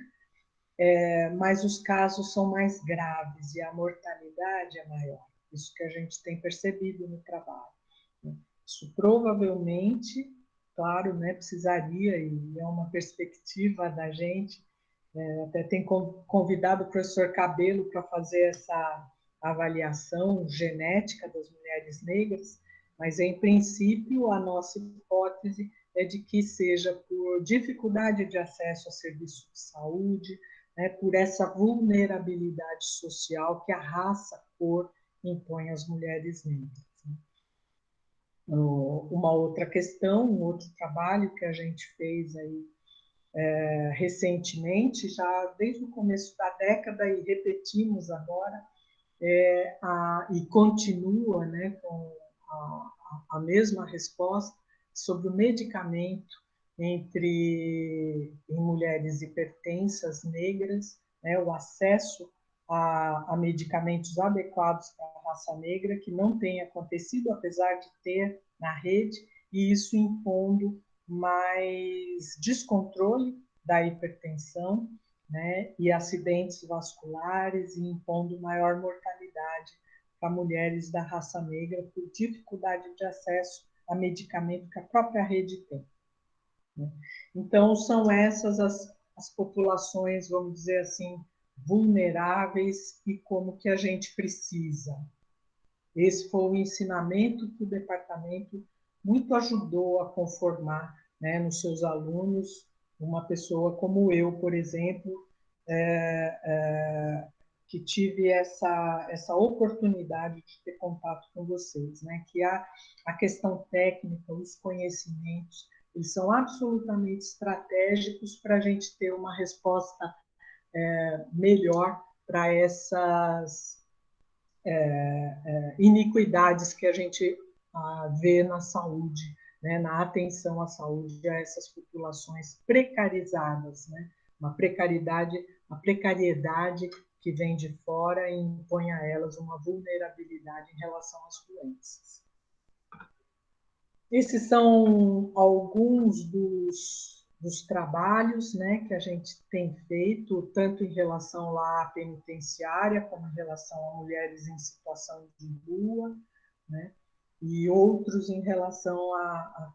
mas os casos são mais graves e a mortalidade é maior. Isso que a gente tem percebido no trabalho. Isso provavelmente, claro, né, precisaria, e é uma perspectiva da gente, até tem convidado o professor Cabelo para fazer essa avaliação genética das mulheres negras, mas, em princípio, a nossa hipótese é de que seja por dificuldade de acesso a serviços de saúde, né, por essa vulnerabilidade social que a raça, a cor, impõe às mulheres negras. Uma outra questão, um outro trabalho que a gente fez aí recentemente, já desde o começo da década, e repetimos agora, e continua, né, com a mesma resposta sobre o medicamento em mulheres hipertensas negras, né, o acesso a medicamentos adequados para a raça negra, que não tem acontecido, apesar de ter na rede, e isso impondo mais descontrole da hipertensão, né, e acidentes vasculares, e impondo maior mortalidade para mulheres da raça negra por dificuldade de acesso a medicamento que a própria rede tem, né? Então, são essas as populações, vamos dizer assim, vulneráveis e como que a gente precisa. Esse foi o ensinamento que o departamento muito ajudou a conformar, né, nos seus alunos uma pessoa como eu, por exemplo, que tive essa oportunidade de ter contato com vocês, né? Que a questão técnica, os conhecimentos, eles são absolutamente estratégicos para a gente ter uma resposta melhor para essas iniquidades que a gente vê na saúde, né? Na atenção à saúde a essas populações precarizadas, né? A precariedade que vem de fora e impõe a elas uma vulnerabilidade em relação às doenças. Esses são alguns dos trabalhos, né, que a gente tem feito, tanto em relação lá à penitenciária, como em relação a mulheres em situação de rua, né, e outros em relação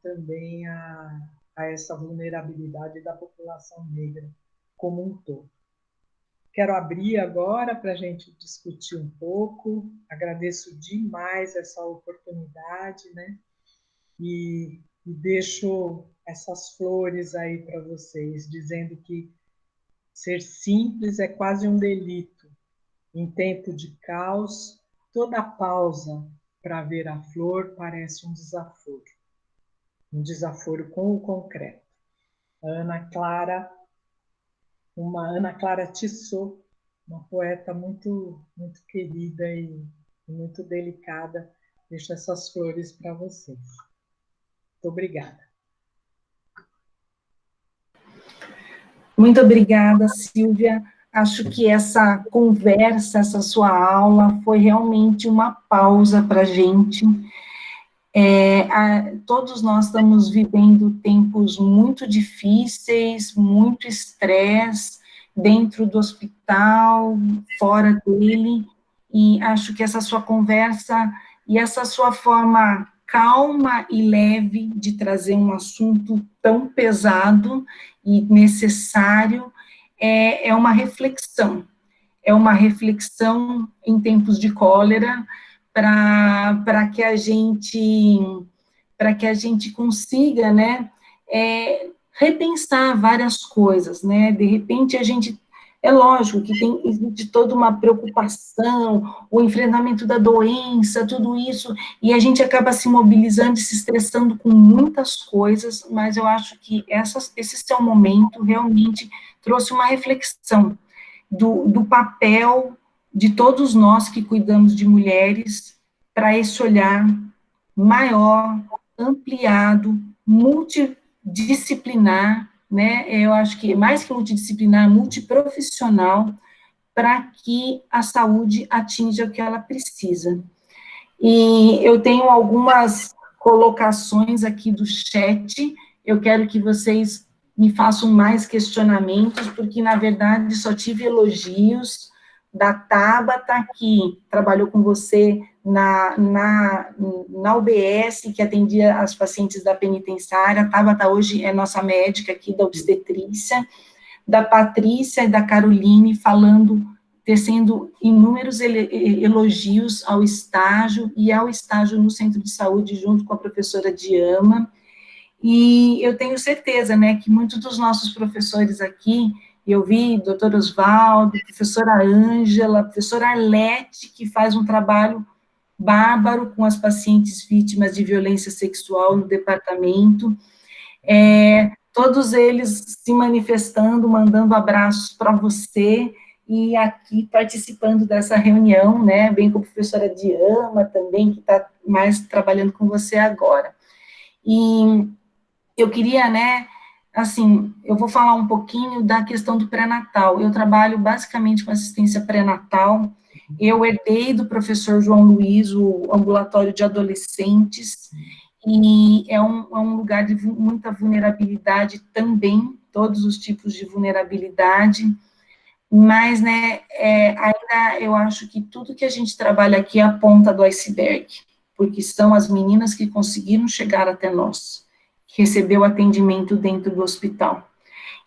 também a essa vulnerabilidade da população negra como um todo. Quero abrir agora para a gente discutir um pouco. Agradeço demais essa oportunidade, né? E deixo essas flores aí para vocês, dizendo que ser simples é quase um delito. Em tempo de caos, toda pausa para ver a flor parece um desaforo com o concreto. Ana Clara Tissot, uma poeta muito, muito querida e muito delicada. Deixo essas flores para vocês. Muito obrigada. Muito obrigada, Silvia. Acho que essa conversa, essa sua aula, foi realmente uma pausa para a gente. Todos nós estamos vivendo tempos muito difíceis, muito estresse dentro do hospital, fora dele, e acho que essa sua conversa e essa sua forma calma e leve de trazer um assunto tão pesado e necessário é uma reflexão em tempos de cólera, para que a gente consiga, né, repensar várias coisas, né, de repente é lógico que existe toda uma preocupação, o enfrentamento da doença, tudo isso, e a gente acaba se mobilizando e se estressando com muitas coisas, mas eu acho que esse seu momento realmente trouxe uma reflexão do papel de todos nós que cuidamos de mulheres para esse olhar maior, ampliado, multidisciplinar, né? Eu acho que mais que multidisciplinar, multiprofissional, para que a saúde atinja o que ela precisa. E eu tenho algumas colocações aqui do chat, eu quero que vocês me façam mais questionamentos, porque, na verdade, só tive elogios da Tabata, que trabalhou com você na UBS, que atendia as pacientes da penitenciária. A Tabata hoje é nossa médica aqui da obstetrícia, da Patrícia e da Caroline, tecendo inúmeros elogios ao estágio no centro de saúde, junto com a professora Diama. E eu tenho certeza, né, que muitos dos nossos professores aqui, eu vi doutor Osvaldo, professora Ângela, professora Arlete, que faz um trabalho bárbaro com as pacientes vítimas de violência sexual no departamento, todos eles se manifestando, mandando abraços para você, e aqui participando dessa reunião, né, bem com a professora Diama também, que está mais trabalhando com você agora. E eu queria, né, assim, eu vou falar um pouquinho da questão do pré-natal. Eu trabalho basicamente com assistência pré-natal. Eu herdei do professor João Luiz o ambulatório de adolescentes, e é um lugar de muita vulnerabilidade também, todos os tipos de vulnerabilidade, mas, né, ainda eu acho que tudo que a gente trabalha aqui é a ponta do iceberg, porque são as meninas que conseguiram chegar até nós, que recebeu atendimento dentro do hospital.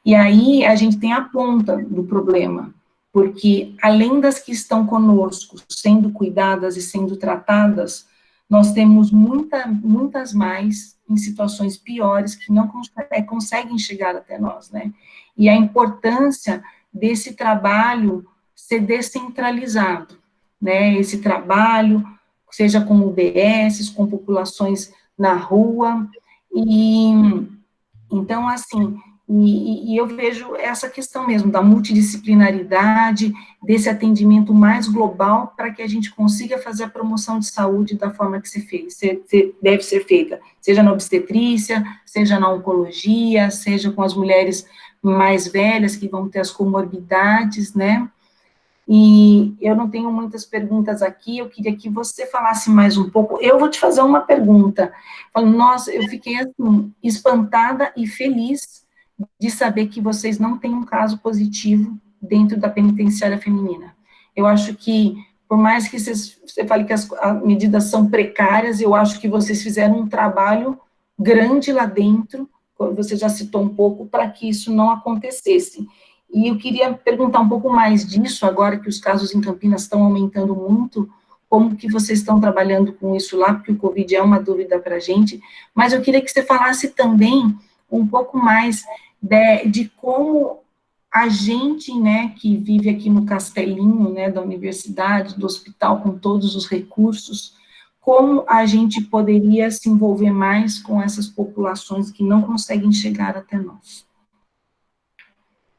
E aí a gente tem a ponta do problema, porque além das que estão conosco, sendo cuidadas e sendo tratadas, nós temos muitas mais em situações piores que não conseguem chegar até nós, né? E a importância desse trabalho ser descentralizado, né? Esse trabalho, seja com UBSs, com populações na rua, e então, assim, e eu vejo essa questão mesmo da multidisciplinaridade, desse atendimento mais global, para que a gente consiga fazer a promoção de saúde da forma que deve ser feita, seja na obstetrícia, seja na oncologia, seja com as mulheres mais velhas, que vão ter as comorbidades, né? E eu não tenho muitas perguntas aqui, eu queria que você falasse mais um pouco. Eu vou te fazer uma pergunta. Nossa, eu fiquei, assim, espantada e feliz de saber que vocês não têm um caso positivo dentro da penitenciária feminina. Eu acho que, por mais que você fale que as medidas são precárias, eu acho que vocês fizeram um trabalho grande lá dentro, você já citou um pouco, para que isso não acontecesse. E eu queria perguntar um pouco mais disso, agora que os casos em Campinas estão aumentando muito, como que vocês estão trabalhando com isso lá, porque o Covid é uma dúvida para a gente, mas eu queria que você falasse também um pouco mais de como a gente, né, que vive aqui no castelinho, né, da universidade, do hospital, com todos os recursos, como a gente poderia se envolver mais com essas populações que não conseguem chegar até nós.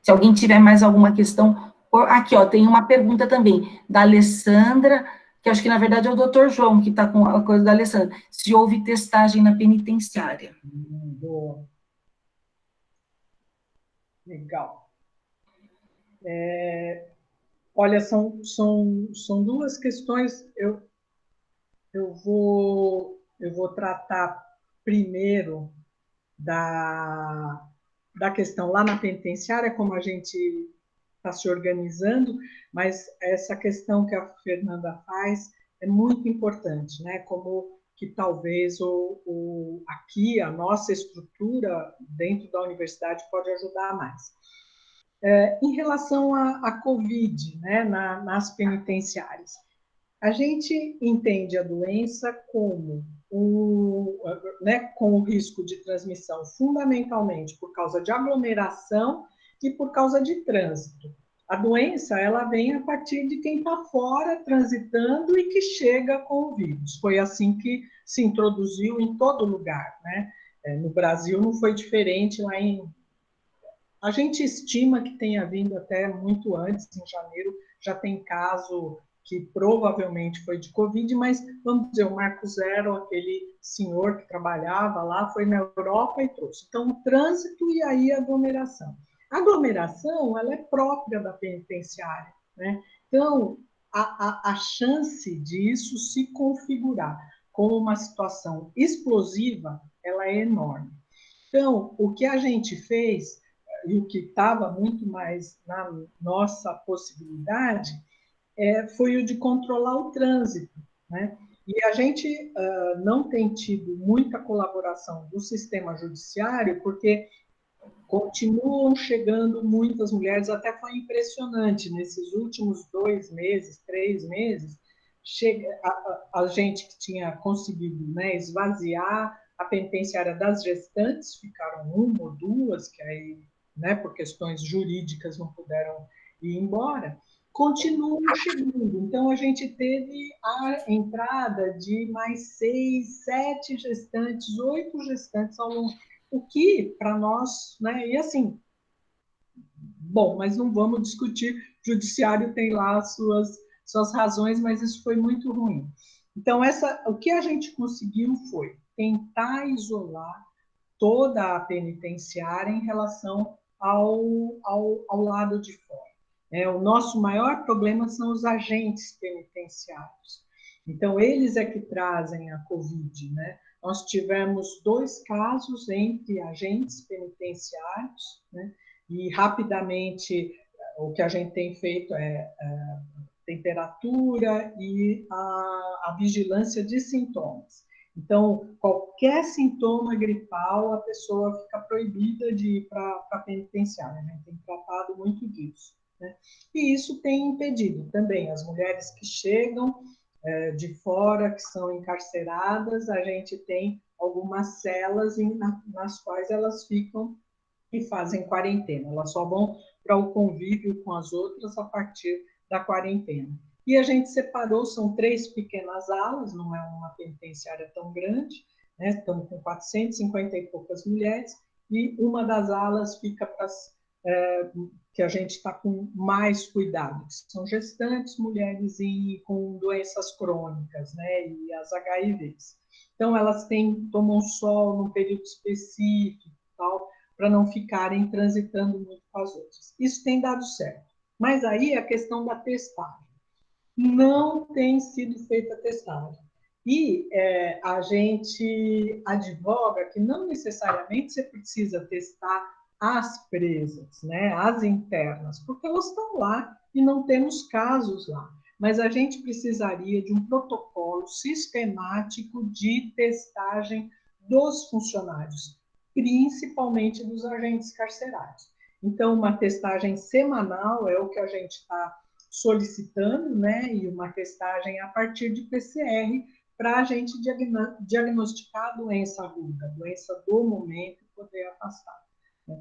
Se alguém tiver mais alguma questão, aqui, ó, tem uma pergunta também, da Alessandra, que acho que, na verdade, é o doutor João que está com a coisa da Alessandra, se houve testagem na penitenciária. Boa. Legal. Olha, são duas questões, eu vou tratar primeiro da questão lá na penitenciária, como a gente está se organizando, mas essa questão que a Fernanda faz é muito importante, né? Como que talvez aqui a nossa estrutura dentro da universidade pode ajudar mais. Em relação à Covid, né, nas penitenciárias, a gente entende a doença como com o risco de transmissão fundamentalmente por causa de aglomeração e por causa de trânsito. A doença, ela vem a partir de quem está fora transitando e que chega com o vírus. Foi assim que se introduziu em todo lugar, né? No Brasil não foi diferente lá A gente estima que tenha vindo até muito antes, em janeiro, já tem caso que provavelmente foi de Covid, mas, vamos dizer, o Marco Zero, aquele senhor que trabalhava lá, foi na Europa e trouxe. Então, o trânsito e aí a aglomeração. A aglomeração, ela é própria da penitenciária, né? Então, a chance disso se configurar como uma situação explosiva, ela é enorme. Então, o que a gente fez, e o que estava muito mais na nossa possibilidade, foi o de controlar o trânsito, né? E a gente não tem tido muita colaboração do sistema judiciário, porque continuam chegando muitas mulheres, até foi impressionante, nesses últimos 2 meses, 3 meses, a gente que tinha conseguido, né, esvaziar a penitenciária das gestantes, ficaram 1 ou 2, que aí, né, por questões jurídicas não puderam ir embora, continuam chegando. Então, a gente teve a entrada de mais 6, 7 gestantes, 8 gestantes ao longo, o que, para nós, né, e assim, bom, mas não vamos discutir, o judiciário tem lá as suas razões, mas isso foi muito ruim. Então, o que a gente conseguiu foi tentar isolar toda a penitenciária em relação ao lado de fora. O nosso maior problema são os agentes penitenciários. Então, eles é que trazem a Covid, né? Nós tivemos 2 casos entre agentes penitenciários, né? E rapidamente o que a gente tem feito é temperatura e a vigilância de sintomas. Então, qualquer sintoma gripal, a pessoa fica proibida de ir para a penitenciária, né? Tem tratado muito disso, né? E isso tem impedido também as mulheres que chegam de fora que são encarceradas, a gente tem algumas celas nas quais elas ficam e fazem quarentena. Elas só vão para o convívio com as outras a partir da quarentena. E a gente separou, são 3 pequenas alas, não é uma penitenciária tão grande, né? Estamos com 450 e poucas mulheres, e uma das alas fica para que a gente está com mais cuidado, que são gestantes, mulheres com doenças crônicas, né? E as HIVs. Então, elas tomam sol num período específico, tal, para não ficarem transitando muito com as outras. Isso tem dado certo. Mas aí a questão da testagem. Não tem sido feita a testagem. E a gente advoga que não necessariamente você precisa testar as presas, né, as internas, porque elas estão lá e não temos casos lá. Mas a gente precisaria de um protocolo sistemático de testagem dos funcionários, principalmente dos agentes carcerários. Então, uma testagem semanal é o que a gente está solicitando, né, e uma testagem a partir de PCR para a gente diagnosticar a doença aguda, a doença do momento e poder afastar. Né?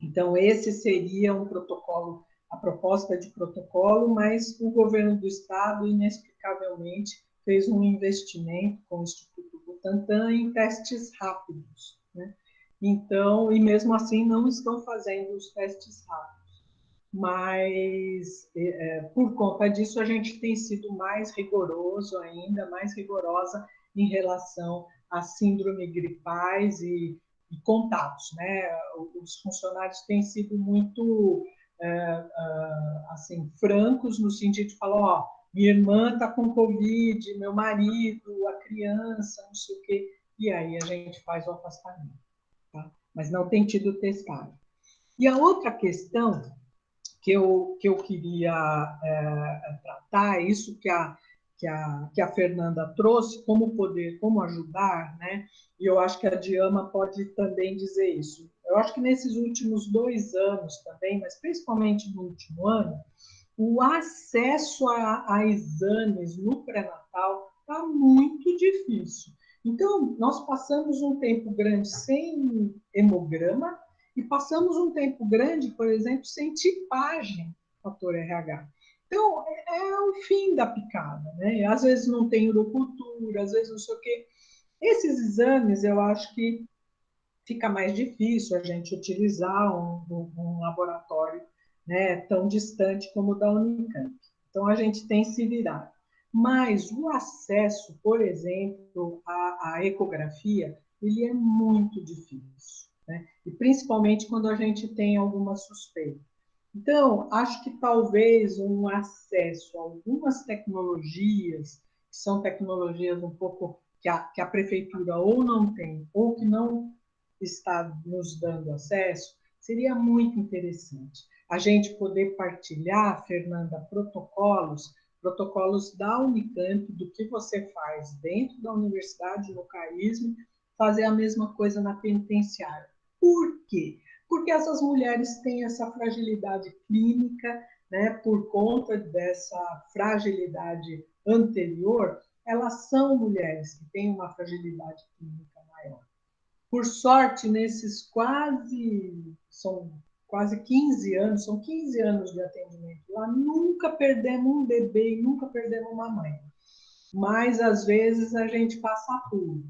Então, esse seria um protocolo, a proposta de protocolo, mas o governo do estado, inexplicavelmente, fez um investimento com o Instituto Butantan em testes rápidos, né? Então, e mesmo assim não estão fazendo os testes rápidos. Mas, por conta disso, a gente tem sido mais rigoroso ainda, mais rigorosa em relação à síndrome gripais e contatos, né? Os funcionários têm sido muito, assim, francos no sentido de falar, ó, minha irmã está com Covid, meu marido, a criança, não sei o quê, e aí a gente faz o afastamento, tá? Mas não tem tido testagem. E a outra questão que eu queria tratar, isso que a Fernanda trouxe, como poder, como ajudar, né? E eu acho que a Diama pode também dizer isso. Eu acho que nesses últimos 2 anos também, mas principalmente no último ano, o acesso a exames no pré-natal está muito difícil. Então, nós passamos um tempo grande sem hemograma, e passamos um tempo grande, por exemplo, sem tipagem fator RH. Então, é o fim da picada, né? Às vezes não tem urocultura, às vezes não sei o quê. Esses exames, eu acho que fica mais difícil a gente utilizar um laboratório, né, tão distante como o da Unicamp. Então, a gente tem se virado. Mas o acesso, por exemplo, à ecografia, ele é muito difícil, né? E principalmente quando a gente tem alguma suspeita. Então, acho que talvez um acesso a algumas tecnologias, que são tecnologias um pouco que a prefeitura ou não tem, ou que não está nos dando acesso, seria muito interessante. A gente poder partilhar, Fernanda, protocolos da Unicamp, do que você faz dentro da universidade, no CAISM, fazer a mesma coisa na penitenciária. Por quê? Porque essas mulheres têm essa fragilidade clínica, né? Por conta dessa fragilidade anterior, elas são mulheres que têm uma fragilidade clínica maior. Por sorte, são quase 15 anos, são 15 anos de atendimento lá, nunca perdemos um bebê e nunca perdemos uma mãe. Mas, às vezes, a gente passa apuro,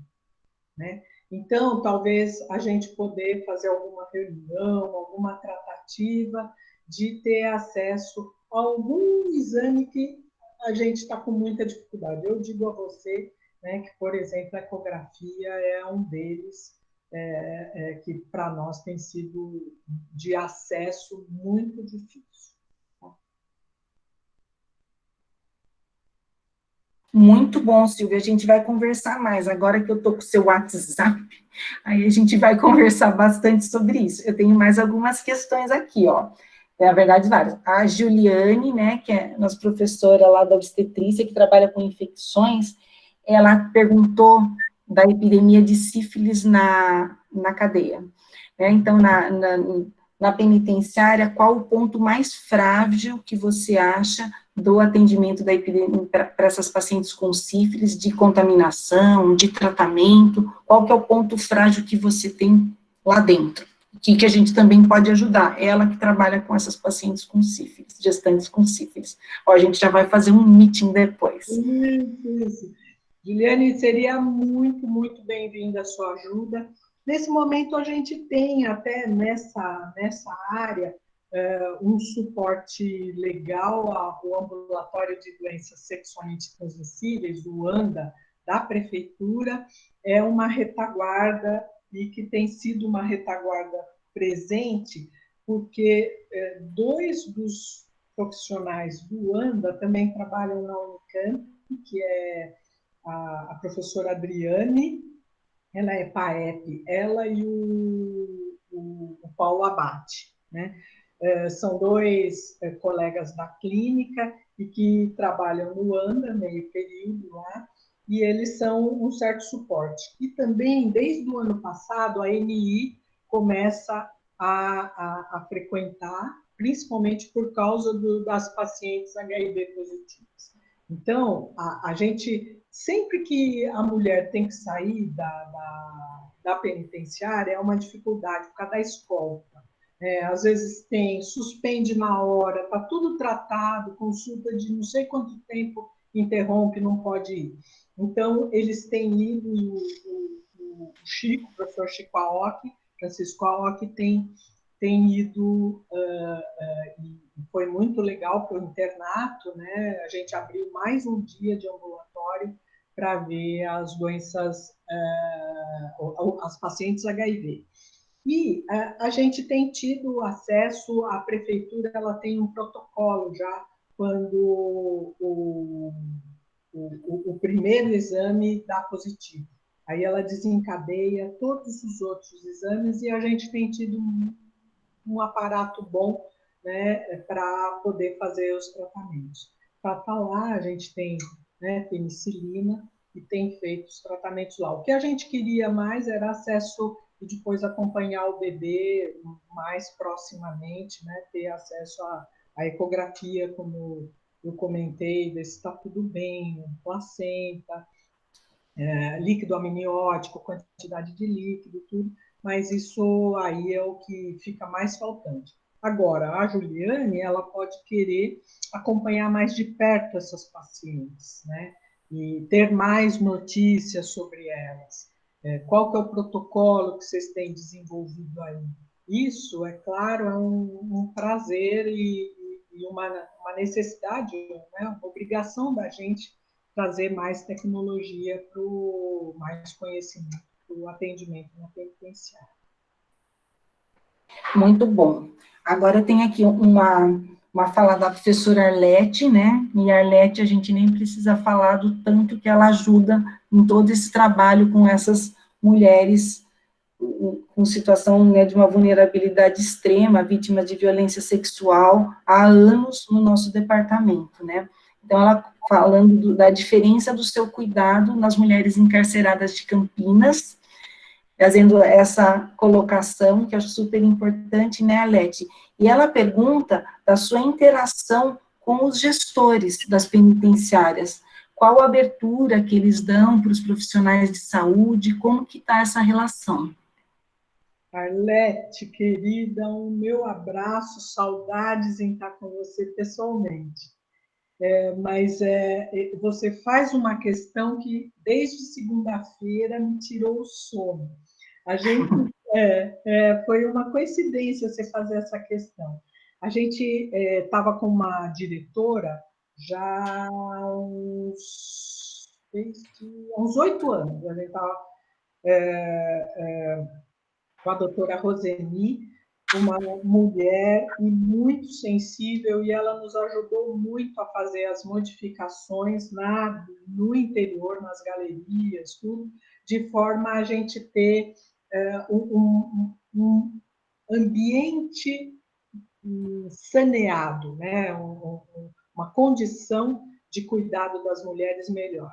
né? Então, talvez a gente poder fazer alguma reunião, alguma tratativa de ter acesso a algum exame que a gente está com muita dificuldade. Eu digo a você, né, que, por exemplo, a ecografia é um deles, que para nós tem sido de acesso muito difícil. Muito bom, Silvia. A gente vai conversar mais. Agora que eu estou com o seu WhatsApp, aí a gente vai conversar bastante sobre isso. Eu tenho mais algumas questões aqui, ó. Na verdade, várias. A Juliane, né, que é nossa professora lá da obstetrícia, que trabalha com infecções, ela perguntou da epidemia de sífilis na cadeia. Né? Então, na penitenciária, qual o ponto mais frágil que você acha do atendimento da epidemia para essas pacientes com sífilis, de contaminação, de tratamento, qual que é o ponto frágil que você tem lá dentro, que a gente também pode ajudar, ela que trabalha com essas pacientes com sífilis, gestantes com sífilis. Ó, a gente já vai fazer um meeting depois. Isso. Juliane, seria muito, muito bem-vinda a sua ajuda. Nesse momento, a gente tem até nessa área um suporte legal ao Ambulatório de Doenças Sexualmente Transmissíveis, o ANDA, da Prefeitura, é uma retaguarda e que tem sido uma retaguarda presente, porque dois dos profissionais do ANDA também trabalham na Unicamp, que é a professora Adriane, ela é PAEP, ela e o Paulo Abate, né? São dois colegas da clínica e que trabalham no ANDA, meio período lá, e eles são um certo suporte. E também, desde o ano passado, a NI começa a frequentar, principalmente por causa das pacientes HIV positivas. Então, a gente, sempre que a mulher tem que sair da penitenciária, é uma dificuldade por causa da escolta. Às vezes suspende na hora, está tudo tratado, consulta de não sei quanto tempo interrompe, não pode ir. Então, eles têm ido, o Chico, o professor Chico Aoki, Francisco Aoki, tem ido, e foi muito legal para o internato, né? A gente abriu mais um dia de ambulatório para ver as doenças, as pacientes HIV. E a gente tem tido acesso, a prefeitura ela tem um protocolo já quando o primeiro exame dá positivo. Aí ela desencadeia todos os outros exames e a gente tem tido um aparato bom, né, para poder fazer os tratamentos. Para estar lá, a gente tem, né, penicilina e tem feito os tratamentos lá. O que a gente queria mais era acesso e depois acompanhar o bebê mais proximamente, né, ter acesso à ecografia, como eu comentei, ver se está tudo bem, placenta, líquido amniótico, quantidade de líquido, tudo, mas isso aí é o que fica mais faltante. Agora, a Juliane, ela pode querer acompanhar mais de perto essas pacientes, né? E ter mais notícias sobre elas. Qual que é o protocolo que vocês têm desenvolvido aí? Isso, é claro, é um prazer e uma necessidade, né? Uma obrigação da gente trazer mais tecnologia mais conhecimento para o atendimento na penitenciária. Muito bom. Agora tem aqui uma fala da professora Arlete, né? E a Arlete, a gente nem precisa falar do tanto que ela ajuda em todo esse trabalho com essas mulheres com situação, né, de uma vulnerabilidade extrema, vítimas de violência sexual, há anos no nosso departamento, né? Então, ela falando da diferença do seu cuidado nas mulheres encarceradas de Campinas, fazendo essa colocação, que eu acho super importante, né, Alete? E ela pergunta da sua interação com os gestores das penitenciárias, qual a abertura que eles dão para os profissionais de saúde, como que está essa relação? Arlete, querida, um meu abraço, saudades em estar com você pessoalmente. Mas você faz uma questão que, desde segunda-feira, me tirou o sono. A gente, foi uma coincidência você fazer essa questão. A gente estava com uma diretora já há uns 8 anos. A gente estava com a doutora Roseni, uma mulher muito sensível, e ela nos ajudou muito a fazer as modificações no interior, nas galerias, tudo, de forma a gente ter um ambiente saneado, né? Uma condição de cuidado das mulheres melhor.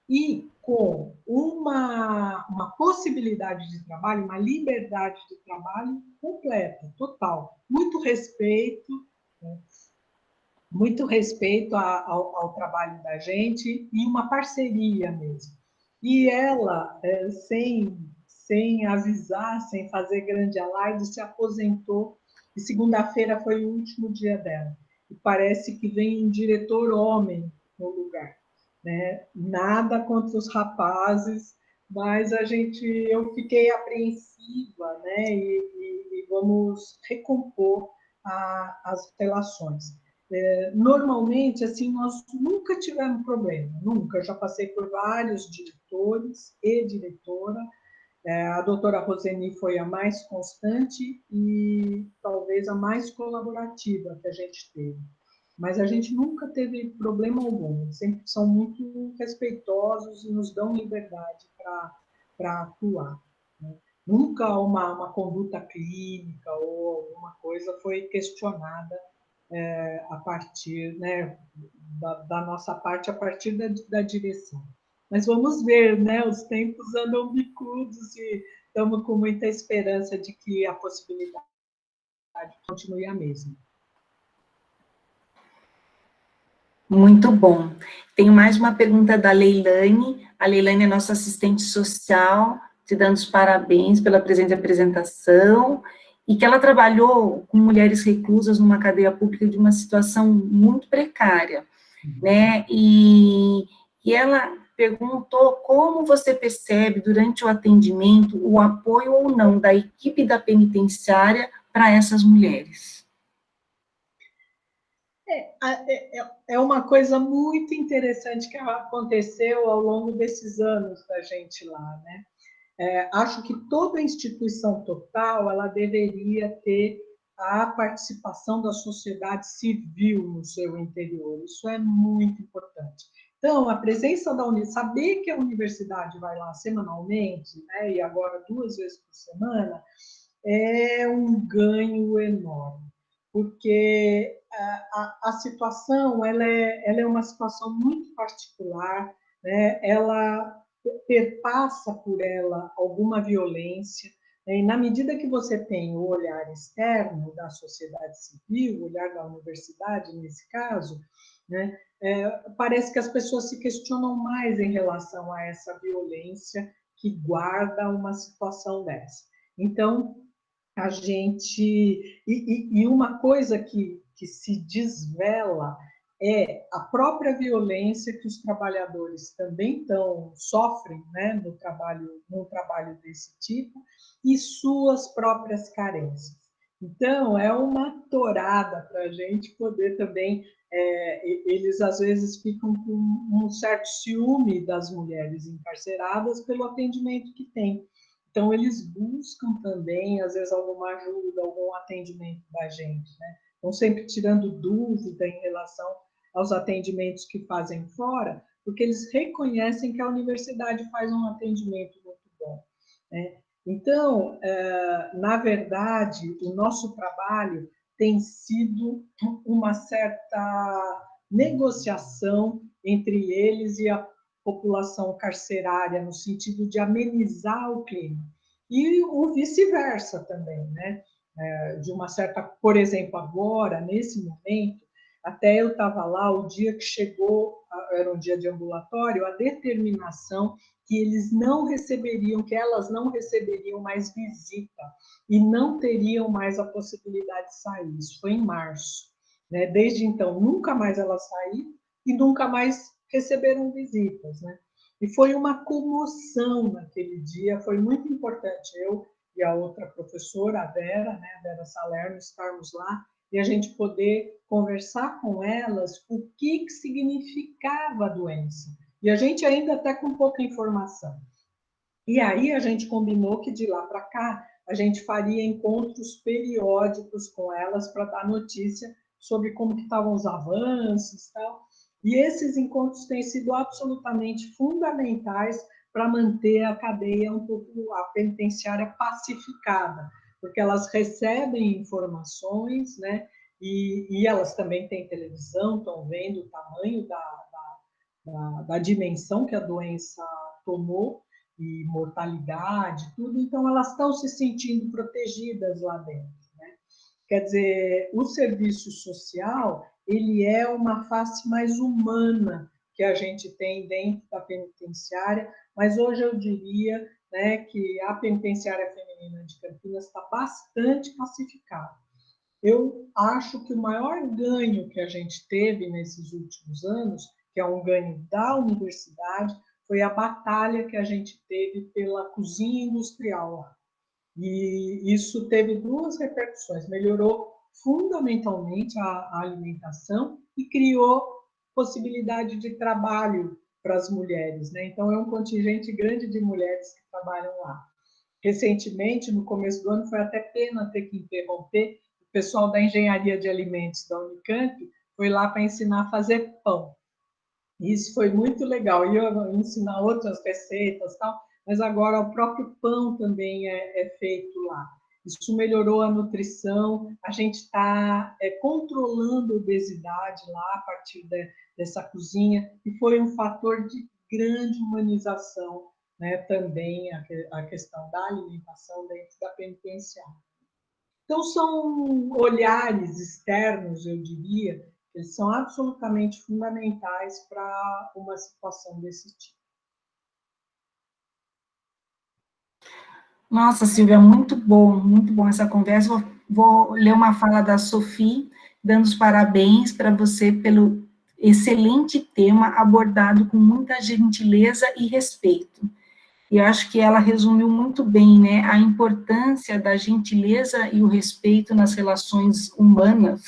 E com uma possibilidade de trabalho, uma liberdade de trabalho completa, total. Muito respeito, né? muito respeito ao trabalho da gente e uma parceria mesmo. E ela, sem avisar, sem fazer grande alarde, se aposentou, e segunda-feira foi o último dia dela. E parece que vem um diretor homem no lugar, né? Nada contra os rapazes, mas eu fiquei apreensiva, né? E vamos recompor as relações. Normalmente, assim, nós nunca tivemos problema, nunca. Eu já passei por vários diretores e diretora. A doutora Roseni foi a mais constante e talvez a mais colaborativa que a gente teve. Mas a gente nunca teve problema algum, sempre são muito respeitosos e nos dão liberdade para atuar, né? Nunca uma conduta clínica ou alguma coisa foi questionada a partir, né, da nossa parte, a partir da direção. Mas vamos ver, né? Os tempos andam bicudos e estamos com muita esperança de que a possibilidade continue a mesma. Muito bom. Tenho mais uma pergunta da Leilane. A Leilane é nossa assistente social, te dando os parabéns pela presente apresentação, e que ela trabalhou com mulheres reclusas numa cadeia pública de uma situação muito precária, né? E ela perguntou como você percebe, durante o atendimento, o apoio ou não da equipe da penitenciária para essas mulheres. É uma coisa muito interessante que aconteceu ao longo desses anos da gente lá, né? Acho que toda instituição total ela deveria ter a participação da sociedade civil no seu interior. Isso é muito importante. Então, a presença da universidade, saber que a universidade vai lá semanalmente, né, e agora 2 vezes por semana, é um ganho enorme, porque a situação ela é uma situação muito particular, né? Ela perpassa por ela alguma violência, né? E na medida que você tem o olhar externo da sociedade civil, o olhar da universidade, nesse caso, né? Parece que as pessoas se questionam mais em relação a essa violência que guarda uma situação dessa. Então, a gente... E uma coisa que se desvela é a própria violência que os trabalhadores também sofrem, né, no trabalho desse tipo, e suas próprias carências. Então, é uma torada para a gente poder também... eles, às vezes, ficam com um certo ciúme das mulheres encarceradas pelo atendimento que têm. Então, eles buscam também, às vezes, alguma ajuda, algum atendimento da gente, né? Estão sempre tirando dúvida em relação aos atendimentos que fazem fora, porque eles reconhecem que a universidade faz um atendimento muito bom, né? Então, na verdade, o nosso trabalho tem sido uma certa negociação entre eles e a população carcerária, no sentido de amenizar o clima. E o vice-versa também, né? De uma certa... Por exemplo, agora, nesse momento, até eu estava lá, o dia que chegou, era um dia de ambulatório, a determinação que eles não receberiam, que elas não receberiam mais visita e não teriam mais a possibilidade de sair. Isso foi em março, né? Desde então, nunca mais elas saíram e nunca mais receberam visitas, né? E foi uma comoção naquele dia, foi muito importante eu e a outra professora, a Vera, né, a Vera Salerno, estarmos lá e a gente poder conversar com elas o que significava a doença. E a gente ainda está com pouca informação. E aí a gente combinou que de lá para cá a gente faria encontros periódicos com elas para dar notícia sobre como que estavam os avanços e tal. E esses encontros têm sido absolutamente fundamentais para manter a cadeia um pouco, a penitenciária pacificada, porque elas recebem informações, né? E elas também têm televisão, estão vendo o tamanho da dimensão que a doença tomou, e mortalidade, tudo, então elas estão se sentindo protegidas lá dentro, né? Quer dizer, o serviço social, ele é uma face mais humana que a gente tem dentro da penitenciária, mas hoje eu diria, né, que a penitenciária feminina de Campinas está bastante pacificada. Eu acho que o maior ganho que a gente teve nesses últimos anos, que é um ganho da universidade, foi a batalha que a gente teve pela cozinha industrial lá. E isso teve duas repercussões. Melhorou fundamentalmente a alimentação e criou possibilidade de trabalho para as mulheres, né? Então, é um contingente grande de mulheres que trabalham lá. Recentemente, no começo do ano, foi até pena ter que interromper, o pessoal da Engenharia de Alimentos da Unicamp foi lá para ensinar a fazer pão. Isso foi muito legal. E eu ensinar outras receitas e tal, mas agora o próprio pão também é feito lá. Isso melhorou a nutrição, a gente está controlando a obesidade lá a partir dessa cozinha, e foi um fator de grande humanização, né, também a questão da alimentação dentro da penitenciária. Então, são olhares externos, eu diria, que eles são absolutamente fundamentais para uma situação desse tipo. Nossa, Silvia, muito bom essa conversa. Vou ler uma fala da Sophie, dando os parabéns para você pelo excelente tema abordado com muita gentileza e respeito. E eu acho que ela resumiu muito bem, né, a importância da gentileza e o respeito nas relações humanas,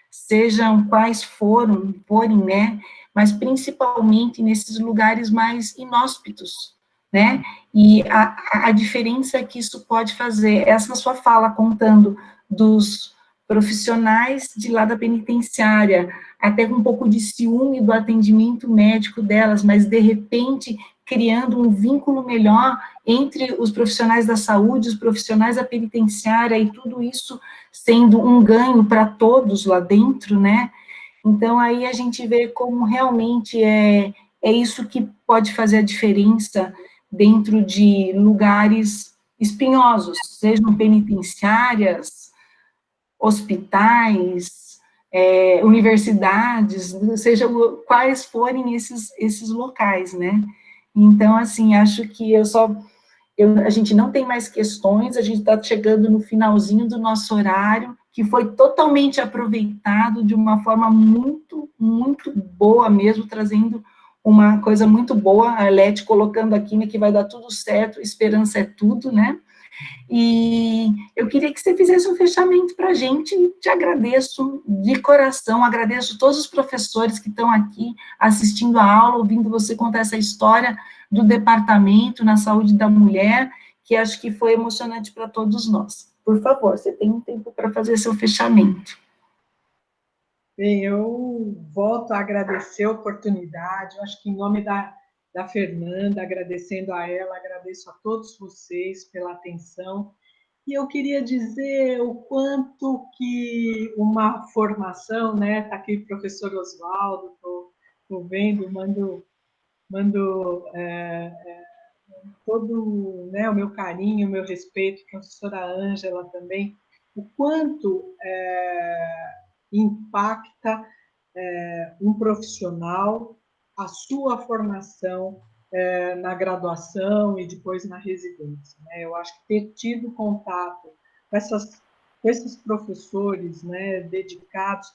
sejam quais forem, né, mas principalmente nesses lugares mais inóspitos, né, e a diferença que isso pode fazer, essa sua fala contando dos profissionais de lá da penitenciária, até com um pouco de ciúme do atendimento médico delas, mas de repente criando um vínculo melhor entre os profissionais da saúde, os profissionais da penitenciária, e tudo isso sendo um ganho para todos lá dentro, né? Então, aí a gente vê como realmente é isso que pode fazer a diferença dentro de lugares espinhosos, sejam penitenciárias, hospitais, universidades, sejam quais forem esses locais, né? Então, assim, acho que a gente não tem mais questões, a gente está chegando no finalzinho do nosso horário, que foi totalmente aproveitado de uma forma muito, muito boa mesmo, trazendo uma coisa muito boa, a Arlete colocando aqui, né, que vai dar tudo certo, esperança é tudo, né? E eu queria que você fizesse um fechamento para a gente, te agradeço de coração, agradeço todos os professores que estão aqui assistindo a aula, ouvindo você contar essa história do departamento na saúde da mulher, que acho que foi emocionante para todos nós. Por favor, você tem um tempo para fazer seu fechamento. Bem, eu volto a agradecer a oportunidade, eu acho que em nome da Fernanda, agradecendo a ela, agradeço a todos vocês pela atenção. E eu queria dizer o quanto que uma formação, né? Está aqui o professor Oswaldo, estou vendo, mando todo, né, o meu carinho, o meu respeito, a professora Ângela também, o quanto impacta um profissional, a sua formação na graduação e depois na residência, né? Eu acho que ter tido contato com esses professores, né, dedicados,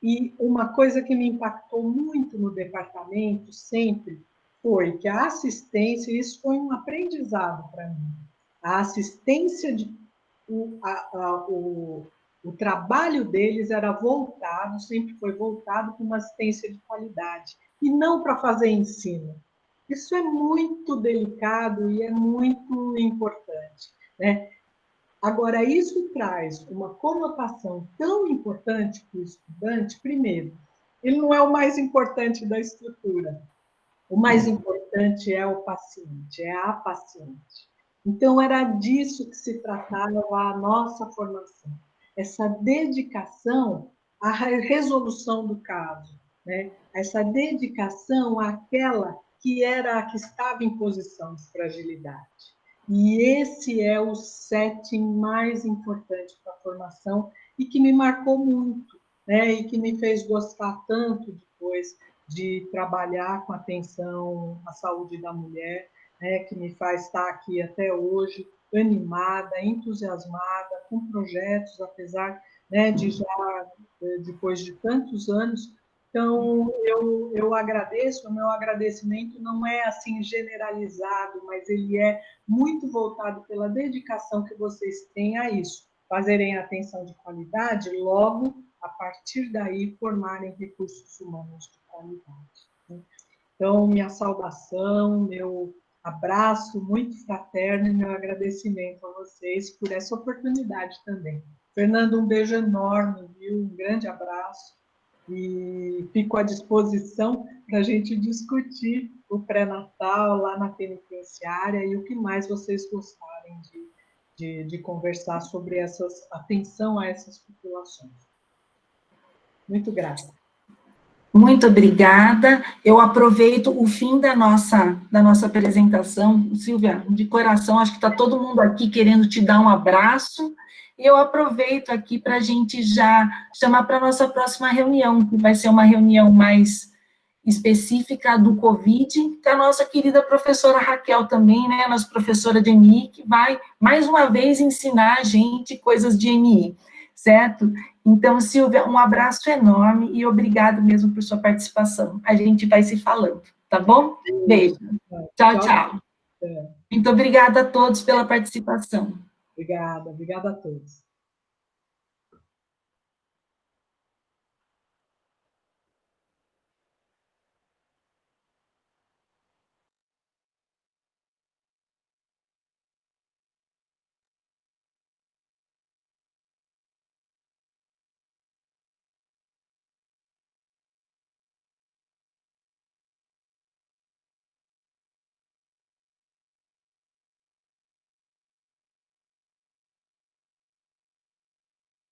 e uma coisa que me impactou muito no departamento sempre foi que a assistência, isso foi um aprendizado para mim, a assistência o trabalho deles era voltado, sempre foi voltado para uma assistência de qualidade, e não para fazer ensino. Isso é muito delicado e é muito importante, né? Agora, isso traz uma conotação tão importante para o estudante. Primeiro, ele não é o mais importante da estrutura. O mais importante é o paciente, é a paciente. Então, era disso que se tratava a nossa formação. Essa dedicação à resolução do caso, né? Essa dedicação àquela que era a que estava em posição de fragilidade. E esse é o setting mais importante para a formação e que me marcou muito, né, e que me fez gostar tanto depois de trabalhar com atenção à saúde da mulher, né, que me faz estar aqui até hoje, animada, entusiasmada, com projetos, apesar, né, de já, depois de tantos anos. Então, eu agradeço, o meu agradecimento não é assim generalizado, mas ele é muito voltado pela dedicação que vocês têm a isso, fazerem atenção de qualidade, logo, a partir daí, formarem recursos humanos de qualidade, né? Então, minha saudação, meu abraço muito fraterno e meu agradecimento a vocês por essa oportunidade também. Fernando, um beijo enorme, viu? Um grande abraço e fico à disposição para a gente discutir o pré-natal lá na penitenciária e o que mais vocês gostarem de conversar sobre atenção a essas populações. Muito grata. Muito obrigada. Eu aproveito o fim da nossa apresentação. Silvia, de coração, acho que está todo mundo aqui querendo te dar um abraço. E eu aproveito aqui para a gente já chamar para a nossa próxima reunião, que vai ser uma reunião mais específica do Covid, que a nossa querida professora Raquel também, né, nossa professora de MI, que vai, mais uma vez, ensinar a gente coisas de MI, certo? Então, Silvia, um abraço enorme e obrigado mesmo por sua participação. A gente vai se falando, tá bom? Beijo. Tchau, tchau. Muito obrigada a todos pela participação. Obrigada a todos.